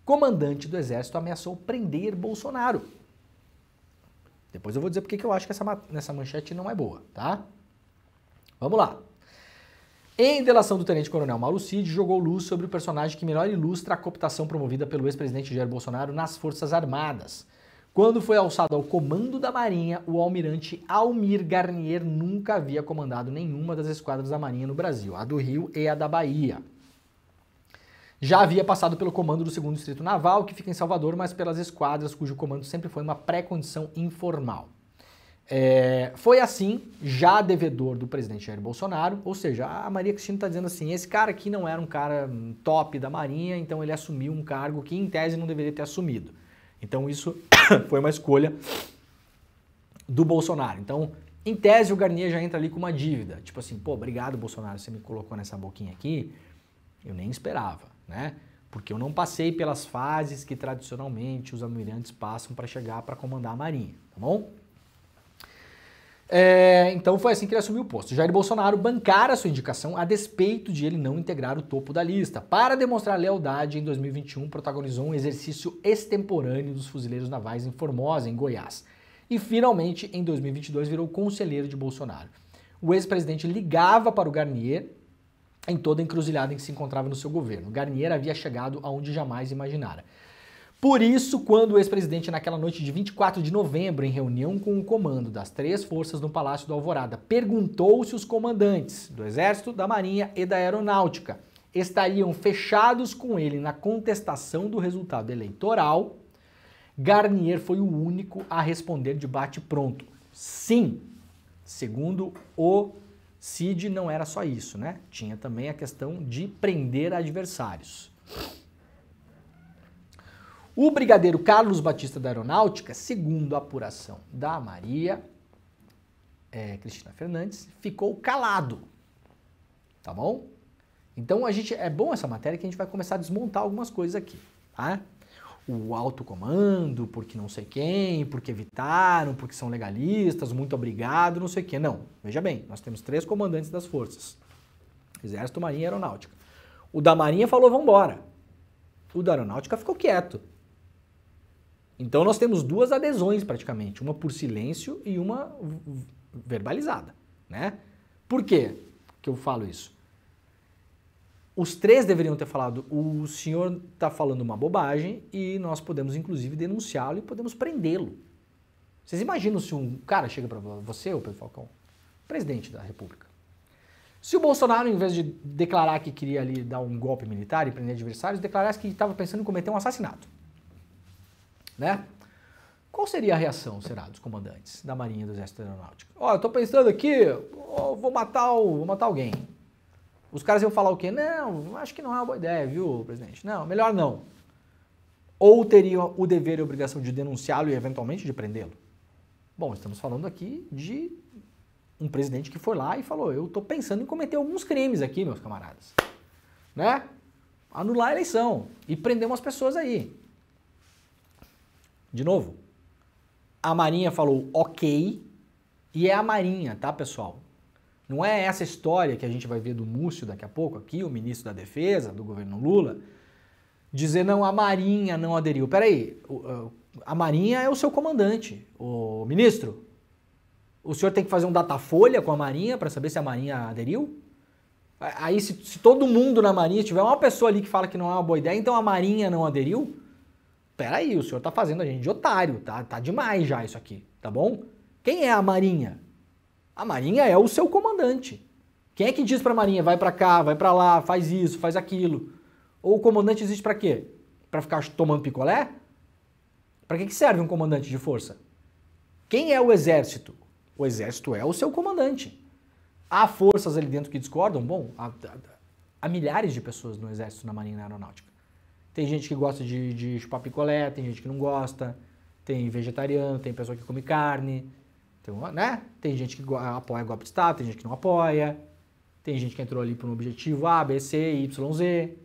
comandante do Exército ameaçou prender Bolsonaro. Depois eu vou dizer porque que eu acho que essa manchete não é boa, tá? Vamos lá. Em delação do tenente-coronel Mauro Cid, jogou luz sobre o personagem que melhor ilustra a cooptação promovida pelo ex-presidente Jair Bolsonaro nas Forças Armadas. Quando foi alçado ao comando da Marinha, o almirante Almir Garnier nunca havia comandado nenhuma das esquadras da Marinha no Brasil, a do Rio e a da Bahia. Já havia passado pelo comando do 2º Distrito Naval, que fica em Salvador, mas pelas esquadras, cujo comando sempre foi uma pré-condição informal. Foi assim, já devedor do presidente Jair Bolsonaro, ou seja, a Maria Cristina está dizendo assim, esse cara aqui não era um cara top da Marinha, então ele assumiu um cargo que em tese não deveria ter assumido. Então isso foi uma escolha do Bolsonaro. Então, em tese, o Garnier já entra ali com uma dívida, tipo assim, obrigado Bolsonaro, você me colocou nessa boquinha aqui, eu nem esperava, né? Porque eu não passei pelas fases que tradicionalmente os almirantes passam para chegar para comandar a Marinha, tá bom? Então foi assim que ele assumiu o posto. Jair Bolsonaro bancara sua indicação a despeito de ele não integrar o topo da lista. Para demonstrar lealdade, em 2021 protagonizou um exercício extemporâneo dos fuzileiros navais em Formosa, em Goiás. E finalmente, em 2022, virou conselheiro de Bolsonaro. O ex-presidente ligava para o Garnier em toda a encruzilhada em que se encontrava no seu governo. Garnier havia chegado aonde jamais imaginara. Por isso, quando o ex-presidente, naquela noite de 24 de novembro, em reunião com o comando das 3 forças no Palácio do Alvorada, perguntou se os comandantes do Exército, da Marinha e da Aeronáutica estariam fechados com ele na contestação do resultado eleitoral, Garnier foi o único a responder de bate-pronto. Sim, segundo o Cid, não era só isso, né? Tinha também a questão de prender adversários. O brigadeiro Carlos Batista da Aeronáutica, segundo a apuração da Maria Cristina Fernandes, ficou calado, tá bom? Então é bom essa matéria que a gente vai começar a desmontar algumas coisas aqui, tá? O alto comando, porque não sei quem, porque evitaram, porque são legalistas, muito obrigado, não sei o quê. Não, veja bem, nós temos 3 comandantes das forças, Exército, Marinha e Aeronáutica. O da Marinha falou, vamos embora. O da Aeronáutica ficou quieto. Então nós temos 2 adesões praticamente, uma por silêncio e uma verbalizada, né? Por quê que eu falo isso? Os 3 deveriam ter falado, o senhor está falando uma bobagem e nós podemos inclusive denunciá-lo e podemos prendê-lo. Vocês imaginam se um cara chega para você, ô Pedro Falcão, presidente da República, se o Bolsonaro, em vez de declarar que queria ali dar um golpe militar e prender adversários, declarasse que estava pensando em cometer um assassinato, né? Qual seria a reação, será, dos comandantes da Marinha e do Exército Aeronáutico? Eu tô pensando aqui, vou matar alguém. Os caras iam falar o quê? Não, acho que não é uma boa ideia, viu, presidente? Não, melhor não. ou teria o dever e a obrigação de denunciá-lo e eventualmente de prendê-lo? Bom, estamos falando aqui de um presidente que foi lá e falou, eu estou pensando em cometer alguns crimes aqui, meus camaradas, né? Anular a eleição e prender umas pessoas aí. De novo, a Marinha falou ok, e é a Marinha, tá, pessoal? Não é essa história que a gente vai ver do Múcio daqui a pouco, aqui, o ministro da Defesa do governo Lula, dizer, não, a Marinha não aderiu. Peraí, a Marinha é o seu comandante, o ministro. O senhor tem que fazer um datafolha com a Marinha para saber se a Marinha aderiu? Aí, se todo mundo na Marinha tiver uma pessoa ali que fala que não é uma boa ideia, então a Marinha não aderiu? Peraí, o senhor tá fazendo a gente de otário, tá demais já isso aqui, tá bom? Quem é a Marinha? A Marinha é o seu comandante. Quem é que diz pra Marinha, vai pra cá, vai pra lá, faz isso, faz aquilo? Ou o comandante existe pra quê? Pra ficar tomando picolé? Pra que serve um comandante de força? Quem é o exército? O exército é o seu comandante. Há forças ali dentro que discordam? Bom, há milhares de pessoas no exército, na marinha e na aeronáutica. Tem gente que gosta de chupar picolé, tem gente que não gosta, tem vegetariano, tem pessoa que come carne, né? Tem gente que apoia golpe de Estado, tem gente que não apoia, tem gente que entrou ali por um objetivo A, B, C, Y, Z,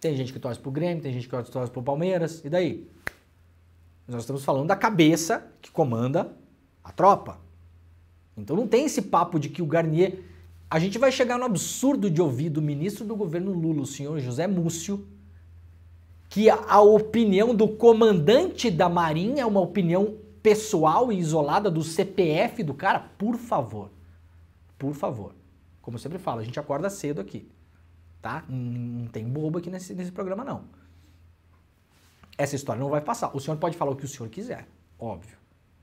tem gente que torce pro Grêmio, tem gente que torce pro Palmeiras, e daí? Nós estamos falando da cabeça que comanda a tropa. Então não tem esse papo de que o Garnier... A gente vai chegar no absurdo de ouvir do ministro do governo Lula, o senhor José Múcio, que a opinião do comandante da Marinha é uma opinião pessoal e isolada do CPF do cara. Por favor. Por favor. Como eu sempre falo, a gente acorda cedo aqui. Tá? Não tem bobo aqui nesse programa, não. Essa história não vai passar. O senhor pode falar o que o senhor quiser, óbvio.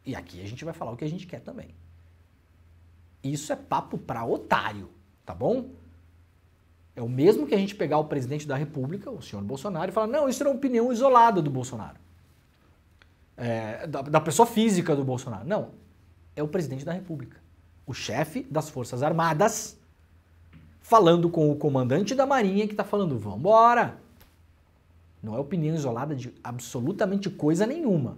E aqui a gente vai falar o que a gente quer também. Isso é papo pra otário, tá bom? É o mesmo que a gente pegar o presidente da República, o senhor Bolsonaro, e falar, não, isso é uma opinião isolada do Bolsonaro. Da pessoa física do Bolsonaro. Não, é o presidente da República. O chefe das Forças Armadas falando com o comandante da Marinha que está falando, vambora. Não é opinião isolada de absolutamente coisa nenhuma.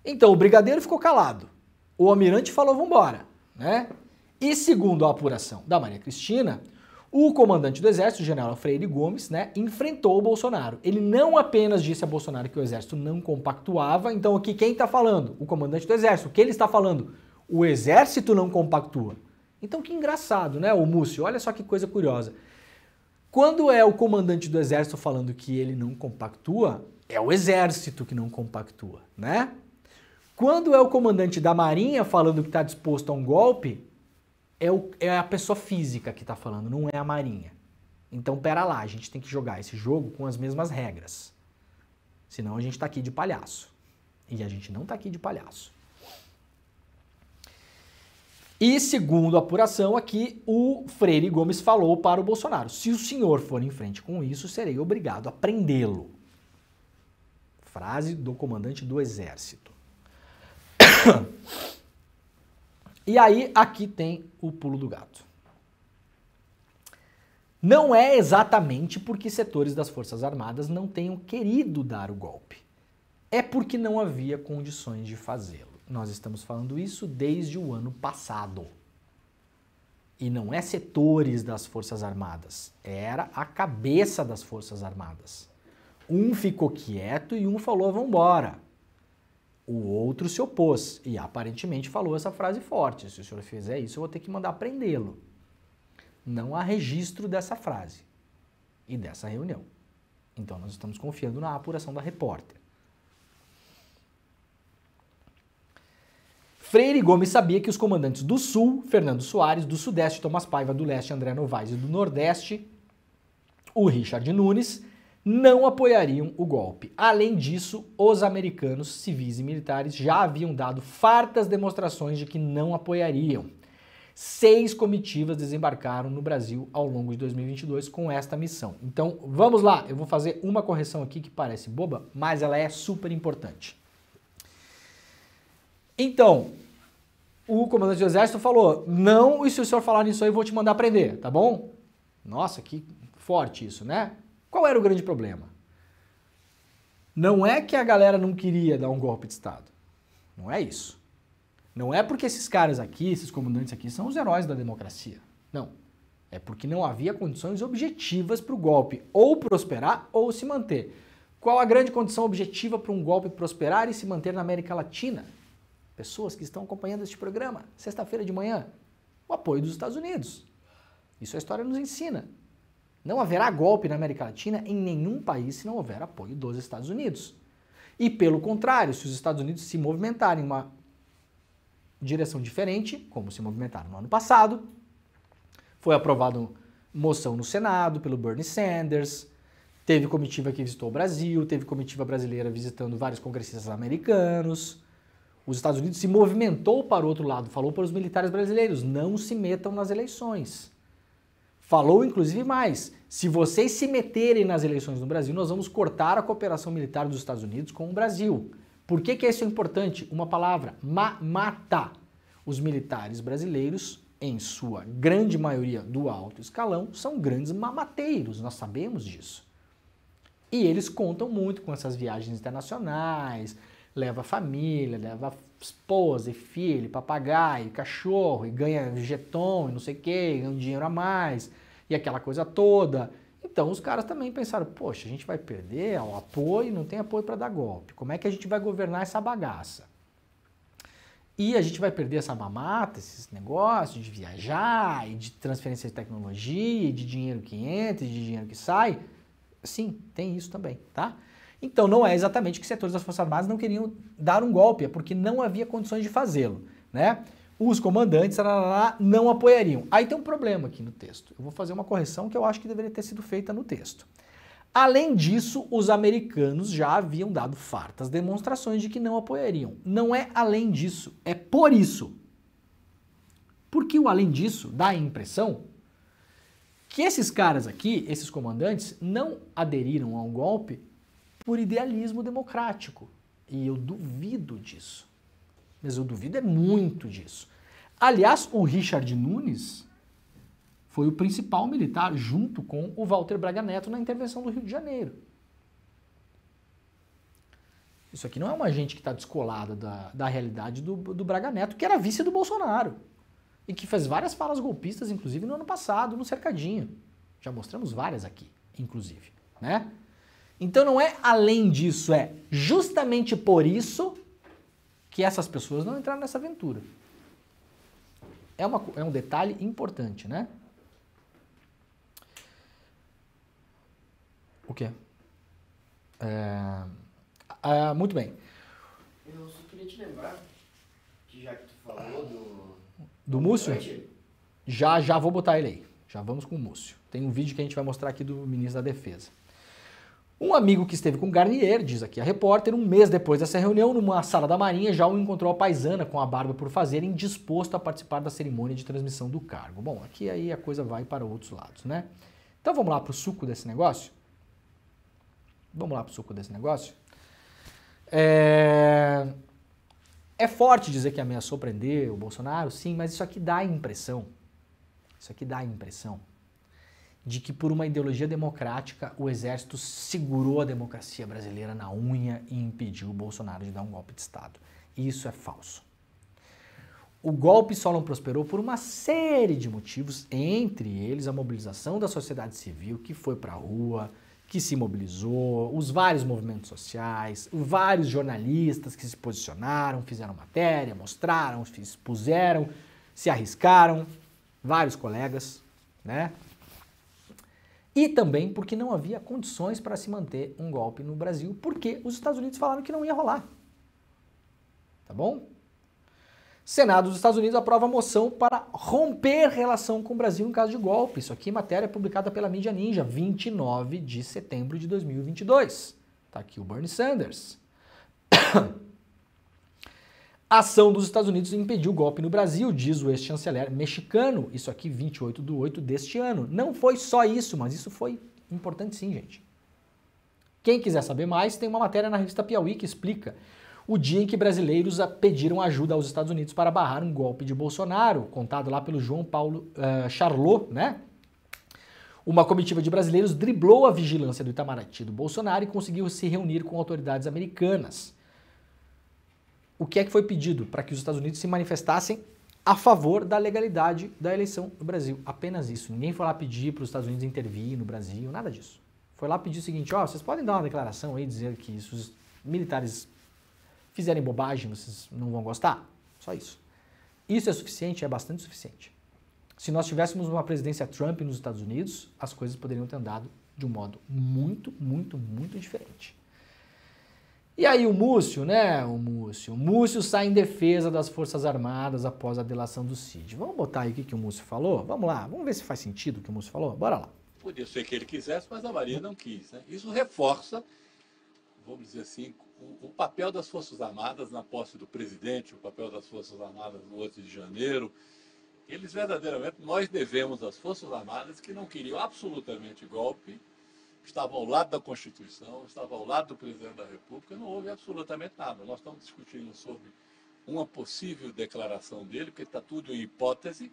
Então o brigadeiro ficou calado. O almirante falou, vambora, né? E segundo a apuração da Maria Cristina, o comandante do Exército, o general Freire Gomes, né, enfrentou o Bolsonaro. Ele não apenas disse a Bolsonaro que o Exército não compactuava, então aqui quem está falando? O comandante do Exército. O que ele está falando? O Exército não compactua. Então que engraçado, né, o Múcio? Olha só que coisa curiosa. Quando é o comandante do Exército falando que ele não compactua, é o Exército que não compactua, né? Quando é o comandante da Marinha falando que está disposto a um golpe, é a pessoa física que está falando, não é a Marinha. Então, pera lá, a gente tem que jogar esse jogo com as mesmas regras. Senão a gente está aqui de palhaço. E a gente não está aqui de palhaço. E segundo a apuração aqui, o Freire Gomes falou para o Bolsonaro, se o senhor for em frente com isso, serei obrigado a prendê-lo. Frase do comandante do Exército. E aí, aqui tem o pulo do gato. Não é exatamente porque setores das Forças Armadas não tenham querido dar o golpe. É porque não havia condições de fazê-lo. Nós estamos falando isso desde o ano passado. E não é setores das Forças Armadas, era a cabeça das Forças Armadas. Um ficou quieto e um falou, vambora. O outro se opôs e aparentemente falou essa frase forte. Se o senhor fizer isso, eu vou ter que mandar prendê-lo. Não há registro dessa frase e dessa reunião. Então nós estamos confiando na apuração da repórter. Freire Gomes sabia que os comandantes do Sul, Fernando Soares, do Sudeste, Tomás Paiva, do Leste, André Novaes e do Nordeste, o Richard Nunes, não apoiariam o golpe. Além disso, os americanos, civis e militares, já haviam dado fartas demonstrações de que não apoiariam. 6 comitivas desembarcaram no Brasil ao longo de 2022 com esta missão. Então, vamos lá, eu vou fazer uma correção aqui que parece boba, mas ela é super importante. Então, o comandante do Exército falou, não, e se o senhor falar nisso aí, eu vou te mandar prender, tá bom? Nossa, que forte isso, né? Qual era o grande problema? Não é que a galera não queria dar um golpe de Estado. Não é isso. Não é porque esses caras aqui, esses comandantes aqui, são os heróis da democracia. Não. É porque não havia condições objetivas para o golpe ou prosperar ou se manter. Qual a grande condição objetiva para um golpe prosperar e se manter na América Latina? Pessoas que estão acompanhando este programa, sexta-feira de manhã, o apoio dos Estados Unidos. Isso a história nos ensina. Não haverá golpe na América Latina em nenhum país se não houver apoio dos Estados Unidos. E pelo contrário, se os Estados Unidos se movimentarem em uma direção diferente, como se movimentaram no ano passado, foi aprovada moção no Senado pelo Bernie Sanders, teve comitiva que visitou o Brasil, teve comitiva brasileira visitando vários congressistas americanos. Os Estados Unidos se movimentou para o outro lado, falou para os militares brasileiros, não se metam nas eleições. Falou, inclusive, mais, se vocês se meterem nas eleições no Brasil, nós vamos cortar a cooperação militar dos Estados Unidos com o Brasil. Por que isso é importante? Uma palavra, mamata. Os militares brasileiros, em sua grande maioria do alto escalão, são grandes mamateiros, nós sabemos disso. E eles contam muito com essas viagens internacionais, leva família, leva esposa e filho, papagaio, cachorro, e ganha jeton e não sei o que, ganha um dinheiro a mais, e aquela coisa toda. Então os caras também pensaram, poxa, a gente vai perder o apoio, não tem apoio para dar golpe. Como é que a gente vai governar essa bagaça? E a gente vai perder essa mamata, esses negócios de viajar, e de transferência de tecnologia, e de dinheiro que entra, e de dinheiro que sai. Sim, tem isso também, tá? Então não é exatamente que setores das Forças Armadas não queriam dar um golpe, é porque não havia condições de fazê-lo, né? Os comandantes não apoiariam. Aí tem um problema aqui no texto. Eu vou fazer uma correção que eu acho que deveria ter sido feita no texto. Além disso, os americanos já haviam dado fartas demonstrações de que não apoiariam. Não é além disso, é por isso. Porque o além disso dá a impressão que esses caras aqui, esses comandantes, não aderiram ao golpe por idealismo democrático. E eu duvido disso. Mas eu duvido muito disso. Aliás, o Richard Nunes foi o principal militar junto com o Walter Braga Neto na intervenção do Rio de Janeiro. Isso aqui não é uma gente que está descolada da realidade do Braga Neto, que era vice do Bolsonaro. E que fez várias falas golpistas, inclusive no ano passado, no Cercadinho. Já mostramos várias aqui, inclusive, né? Então não é além disso, é justamente por isso que essas pessoas não entraram nessa aventura. É um detalhe importante, né? O quê? Muito bem. Eu só queria te lembrar que já que tu falou do Múcio? Já vou botar ele aí. Já vamos com o Múcio. Tem um vídeo que a gente vai mostrar aqui do ministro da Defesa. Um amigo que esteve com Garnier, diz aqui a repórter, um mês depois dessa reunião, numa sala da Marinha, já o encontrou a paisana com a barba por fazer, indisposto a participar da cerimônia de transmissão do cargo. Bom, aqui aí a coisa vai para outros lados, né? Então vamos lá para o suco desse negócio? É forte dizer que ameaçou prender o Bolsonaro, sim, mas isso aqui dá a impressão de que por uma ideologia democrática o exército segurou a democracia brasileira na unha e impediu o Bolsonaro de dar um golpe de Estado. E isso é falso. O golpe só não prosperou por uma série de motivos, entre eles a mobilização da sociedade civil que foi para a rua, que se mobilizou, os vários movimentos sociais, vários jornalistas que se posicionaram, fizeram matéria, mostraram, expuseram, se arriscaram, vários colegas, né? E também porque não havia condições para se manter um golpe no Brasil, porque os Estados Unidos falaram que não ia rolar. Tá bom? Senado dos Estados Unidos aprova a moção para romper relação com o Brasil em caso de golpe. Isso aqui é matéria publicada pela mídia Ninja, 29 de setembro de 2022. Tá aqui o Bernie Sanders. A ação dos Estados Unidos impediu o golpe no Brasil, diz o ex-chanceler mexicano. Isso aqui, 28/8 deste ano. Não foi só isso, mas isso foi importante sim, gente. Quem quiser saber mais, tem uma matéria na revista Piauí que explica o dia em que brasileiros pediram ajuda aos Estados Unidos para barrar um golpe de Bolsonaro, contado lá pelo João Paulo Charlot, né? Uma comitiva de brasileiros driblou a vigilância do Itamaraty do Bolsonaro e conseguiu se reunir com autoridades americanas. O que é que foi pedido? Para que os Estados Unidos se manifestassem a favor da legalidade da eleição no Brasil. Apenas isso. Ninguém foi lá pedir para os Estados Unidos intervir no Brasil, nada disso. Foi lá pedir o seguinte, ó, vocês podem dar uma declaração aí, dizer que se os militares fizerem bobagem, vocês não vão gostar? Só isso. Isso é suficiente, é bastante suficiente. Se nós tivéssemos uma presidência Trump nos Estados Unidos, as coisas poderiam ter andado de um modo muito, muito, muito diferente. E aí o Múcio, né, o Múcio sai em defesa das Forças Armadas após a delação do Cid. Vamos botar aí o que o Múcio falou? Vamos lá, vamos ver se faz sentido o que o Múcio falou? Bora lá. Podia ser que ele quisesse, mas a Maria não quis, né? Isso reforça, vamos dizer assim, o papel das Forças Armadas na posse do presidente, o papel das Forças Armadas no 8 de janeiro. Eles verdadeiramente, nós devemos às Forças Armadas que não queriam absolutamente golpe, estavam ao lado da Constituição, estavam ao lado do presidente da República, não houve absolutamente nada. Nós estamos discutindo sobre uma possível declaração dele, porque está tudo em hipótese,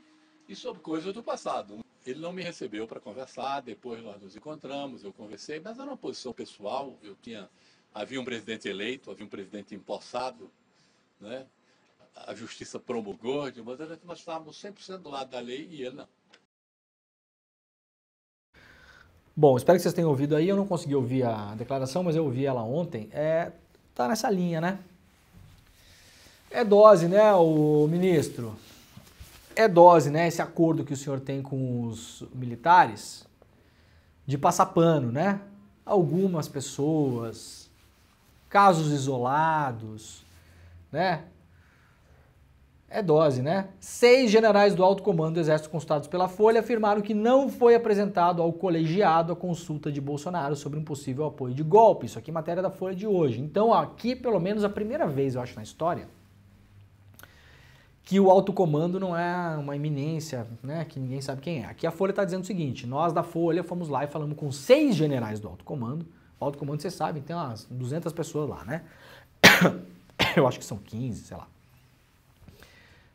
e sobre coisas do passado. Ele não me recebeu para conversar, depois nós nos encontramos, eu conversei, mas era uma posição pessoal, havia um presidente eleito, havia um presidente empossado, né? A justiça promulgou, mas nós estávamos 100% do lado da lei e ele não. Bom, espero que vocês tenham ouvido aí. Eu não consegui ouvir a declaração, mas eu ouvi ela ontem. Tá nessa linha, né? É dose, né, o ministro? É dose, né, esse acordo que o senhor tem com os militares de passar pano, né? Algumas pessoas, casos isolados, né? É dose, né? 6 generais do alto comando do Exército consultados pela Folha afirmaram que não foi apresentado ao colegiado a consulta de Bolsonaro sobre um possível apoio de golpe. Isso aqui é matéria da Folha de hoje. Então aqui, pelo menos a primeira vez, eu acho, na história, que o alto comando não é uma eminência, né? Que ninguém sabe quem é. Aqui a Folha está dizendo o seguinte, nós da Folha fomos lá e falamos com 6 generais do alto comando. O alto comando, vocês sabem, tem umas 200 pessoas lá, né? Eu acho que são 15, sei lá.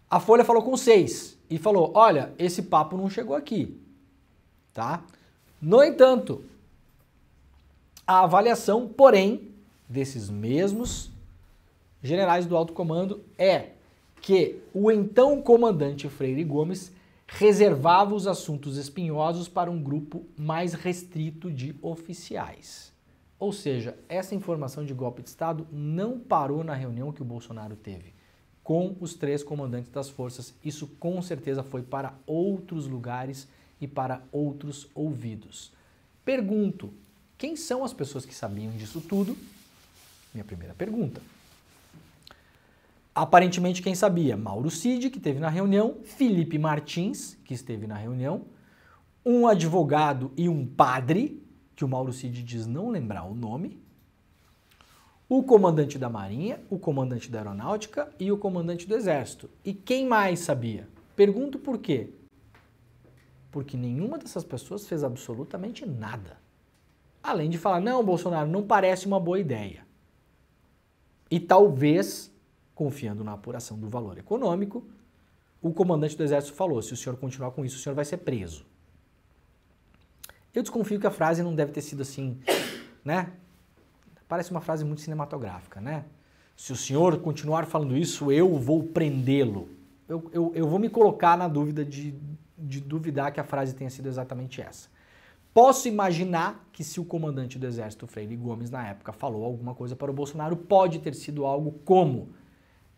A Folha falou com 6 e falou, olha, esse papo não chegou aqui, tá? No entanto, a avaliação, porém, desses mesmos generais do alto comando é que o então comandante Freire Gomes reservava os assuntos espinhosos para um grupo mais restrito de oficiais. Ou seja, essa informação de golpe de Estado não parou na reunião que o Bolsonaro teve com os 3 comandantes das forças. Isso com certeza foi para outros lugares e para outros ouvidos. Pergunto, quem são as pessoas que sabiam disso tudo? Minha primeira pergunta. Aparentemente quem sabia? Mauro Cid, que esteve na reunião, Felipe Martins, que esteve na reunião, um advogado e um padre, que o Mauro Cid diz não lembrar o nome, o comandante da Marinha, o comandante da Aeronáutica e o comandante do Exército. E quem mais sabia? Pergunto por quê. Porque nenhuma dessas pessoas fez absolutamente nada. Além de falar, não, Bolsonaro, não parece uma boa ideia. E talvez, confiando na apuração do valor econômico, o comandante do Exército falou, se o senhor continuar com isso, o senhor vai ser preso. Eu desconfio que a frase não deve ter sido assim, né? Parece uma frase muito cinematográfica, né? Se o senhor continuar falando isso, eu vou prendê-lo. Eu vou me colocar na dúvida de duvidar que a frase tenha sido exatamente essa. Posso imaginar que se o comandante do Exército, Freire Gomes, na época, falou alguma coisa para o Bolsonaro, pode ter sido algo como: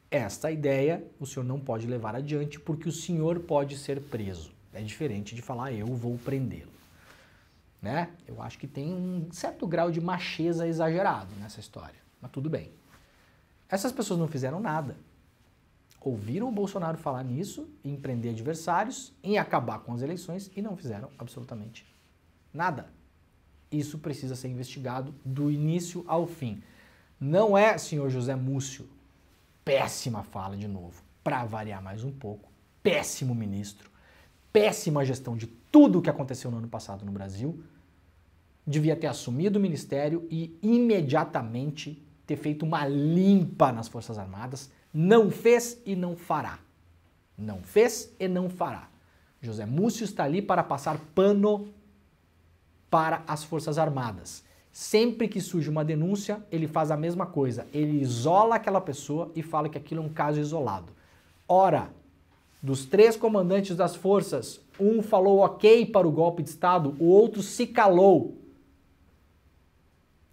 esta ideia o senhor não pode levar adiante porque o senhor pode ser preso. É diferente de falar eu vou prendê-lo. Né? Eu acho que tem um certo grau de macheza exagerado nessa história, mas tudo bem. Essas pessoas não fizeram nada. Ouviram o Bolsonaro falar nisso, em prender adversários, em acabar com as eleições e não fizeram absolutamente nada. Isso precisa ser investigado do início ao fim. Não é, senhor José Múcio, péssima fala de novo, para variar mais um pouco, péssimo ministro, péssima gestão de tudo o que aconteceu no ano passado no Brasil, devia ter assumido o ministério e imediatamente ter feito uma limpa nas Forças Armadas. Não fez e não fará. Não fez e não fará. José Múcio está ali para passar pano para as Forças Armadas. Sempre que surge uma denúncia, ele faz a mesma coisa. Ele isola aquela pessoa e fala que aquilo é um caso isolado. Ora, dos 3 comandantes das forças, um falou ok para o golpe de Estado, o outro se calou.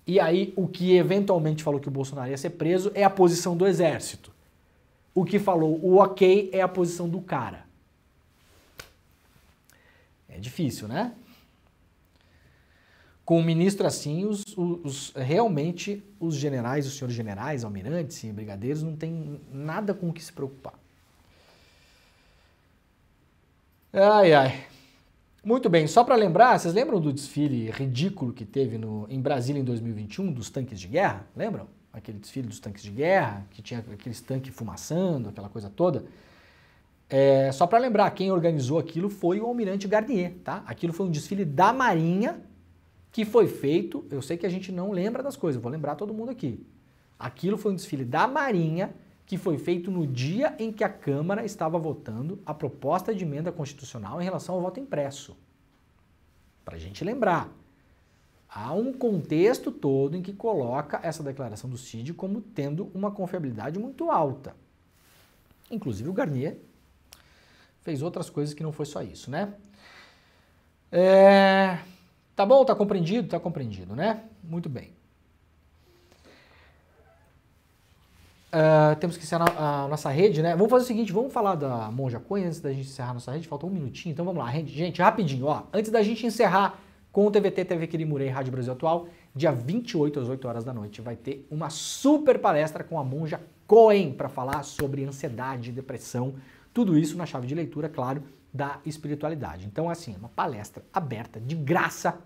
E aí, o que eventualmente falou que o Bolsonaro ia ser preso é a posição do Exército. O que falou o ok é a posição do cara. É difícil, né? Com o ministro assim, realmente os generais, os senhores generais, almirantes e brigadeiros não tem nada com o que se preocupar. Ai, ai. Muito bem, só para lembrar, vocês lembram do desfile ridículo que teve em Brasília em 2021, dos tanques de guerra? Lembram? Aquele desfile dos tanques de guerra, que tinha aqueles tanques fumaçando, aquela coisa toda. Só para lembrar, quem organizou aquilo foi o almirante Garnier, tá? Aquilo foi um desfile da Marinha que foi feito, eu sei que a gente não lembra das coisas, vou lembrar todo mundo aqui. Aquilo foi um desfile da Marinha que foi feito no dia em que a Câmara estava votando a proposta de emenda constitucional em relação ao voto impresso. Para a gente lembrar. Há um contexto todo em que coloca essa declaração do CID como tendo uma confiabilidade muito alta. Inclusive o Garnier fez outras coisas que não foi só isso, né? Tá bom? Tá compreendido? Tá compreendido, né? Muito bem. Temos que encerrar a nossa rede, né? Vamos fazer o seguinte, vamos falar da Monja Coen antes da gente encerrar a nossa rede. Falta um minutinho, então vamos lá. Gente, rapidinho, ó. Antes da gente encerrar com o TVT, TV Quirimurê, Rádio Brasil Atual, dia 28 às 8 horas da noite, vai ter uma super palestra com a Monja Coen para falar sobre ansiedade, depressão, tudo isso na chave de leitura, claro, da espiritualidade. Então, assim, uma palestra aberta, de graça,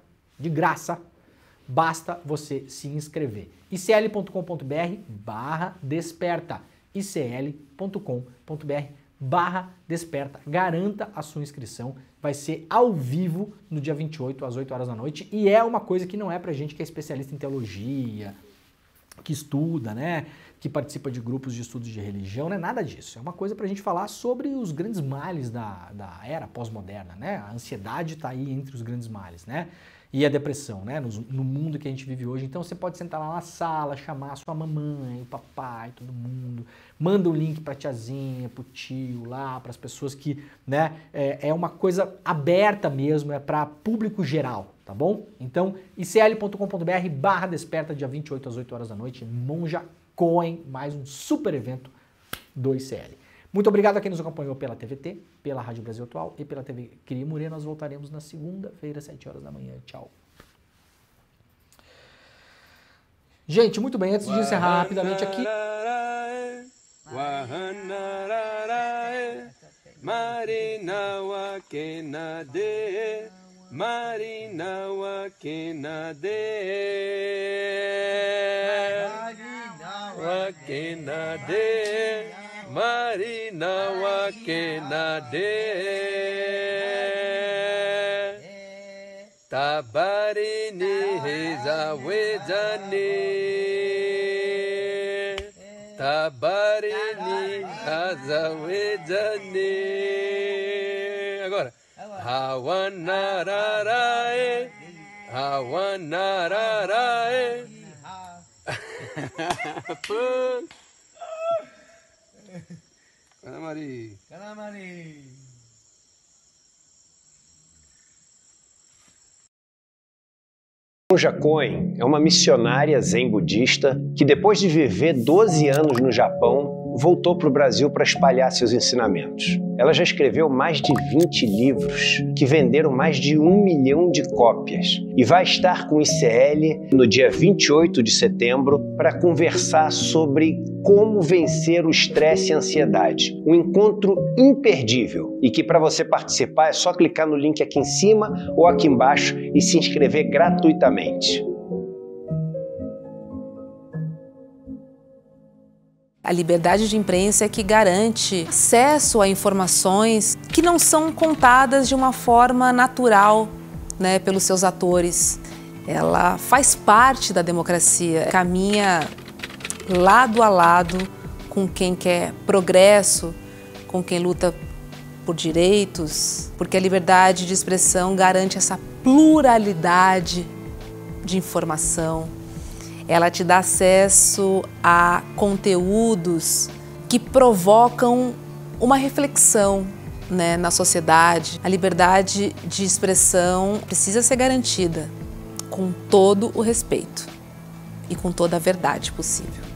basta você se inscrever. icl.com.br/desperta, icl.com.br/desperta. Garanta a sua inscrição, vai ser ao vivo no dia 28 às 8 horas da noite e é uma coisa que não é pra gente que é especialista em teologia, que estuda, né, que participa de grupos de estudos de religião, não é nada disso. É uma coisa pra gente falar sobre os grandes males da era pós-moderna, né? A ansiedade tá aí entre os grandes males, né? E a depressão, né? No mundo que a gente vive hoje. Então você pode sentar lá na sala, chamar a sua mamãe, o papai, todo mundo. Manda o link pra tiazinha, pro tio lá, pras pessoas que, né? É uma coisa aberta mesmo, é para público geral, tá bom? Então, icl.com.br/desperta, dia 28 às 8 horas da noite, Monja Coen, mais um super evento do ICL. Muito obrigado a quem nos acompanhou pela TVT, pela Rádio Brasil Atual e pela TV Quirimurê. Nós voltaremos na segunda-feira, às 7 horas da manhã. Tchau. Gente, muito bem, antes de encerrar rapidamente aqui... Marina Wakenade Tabarini Hezawezani Tabarini Hazawezani. Agora Hawanararae Hawanararae Canamari. Canamari. Monja Coen é uma missionária zen budista que, depois de viver 12 anos no Japão, voltou para o Brasil para espalhar seus ensinamentos. Ela já escreveu mais de 20 livros que venderam mais de 1 milhão de cópias e vai estar com o ICL no dia 28 de setembro para conversar sobre como vencer o estresse e a ansiedade. Um encontro imperdível e que, para você participar, é só clicar no link aqui em cima ou aqui embaixo e se inscrever gratuitamente. A liberdade de imprensa é que garante acesso a informações que não são contadas de uma forma natural, né, pelos seus atores. Ela faz parte da democracia, caminha lado a lado com quem quer progresso, com quem luta por direitos, porque a liberdade de expressão garante essa pluralidade de informação, ela te dá acesso a conteúdos que provocam uma reflexão, né, na sociedade. A liberdade de expressão precisa ser garantida com todo o respeito e com toda a verdade possível.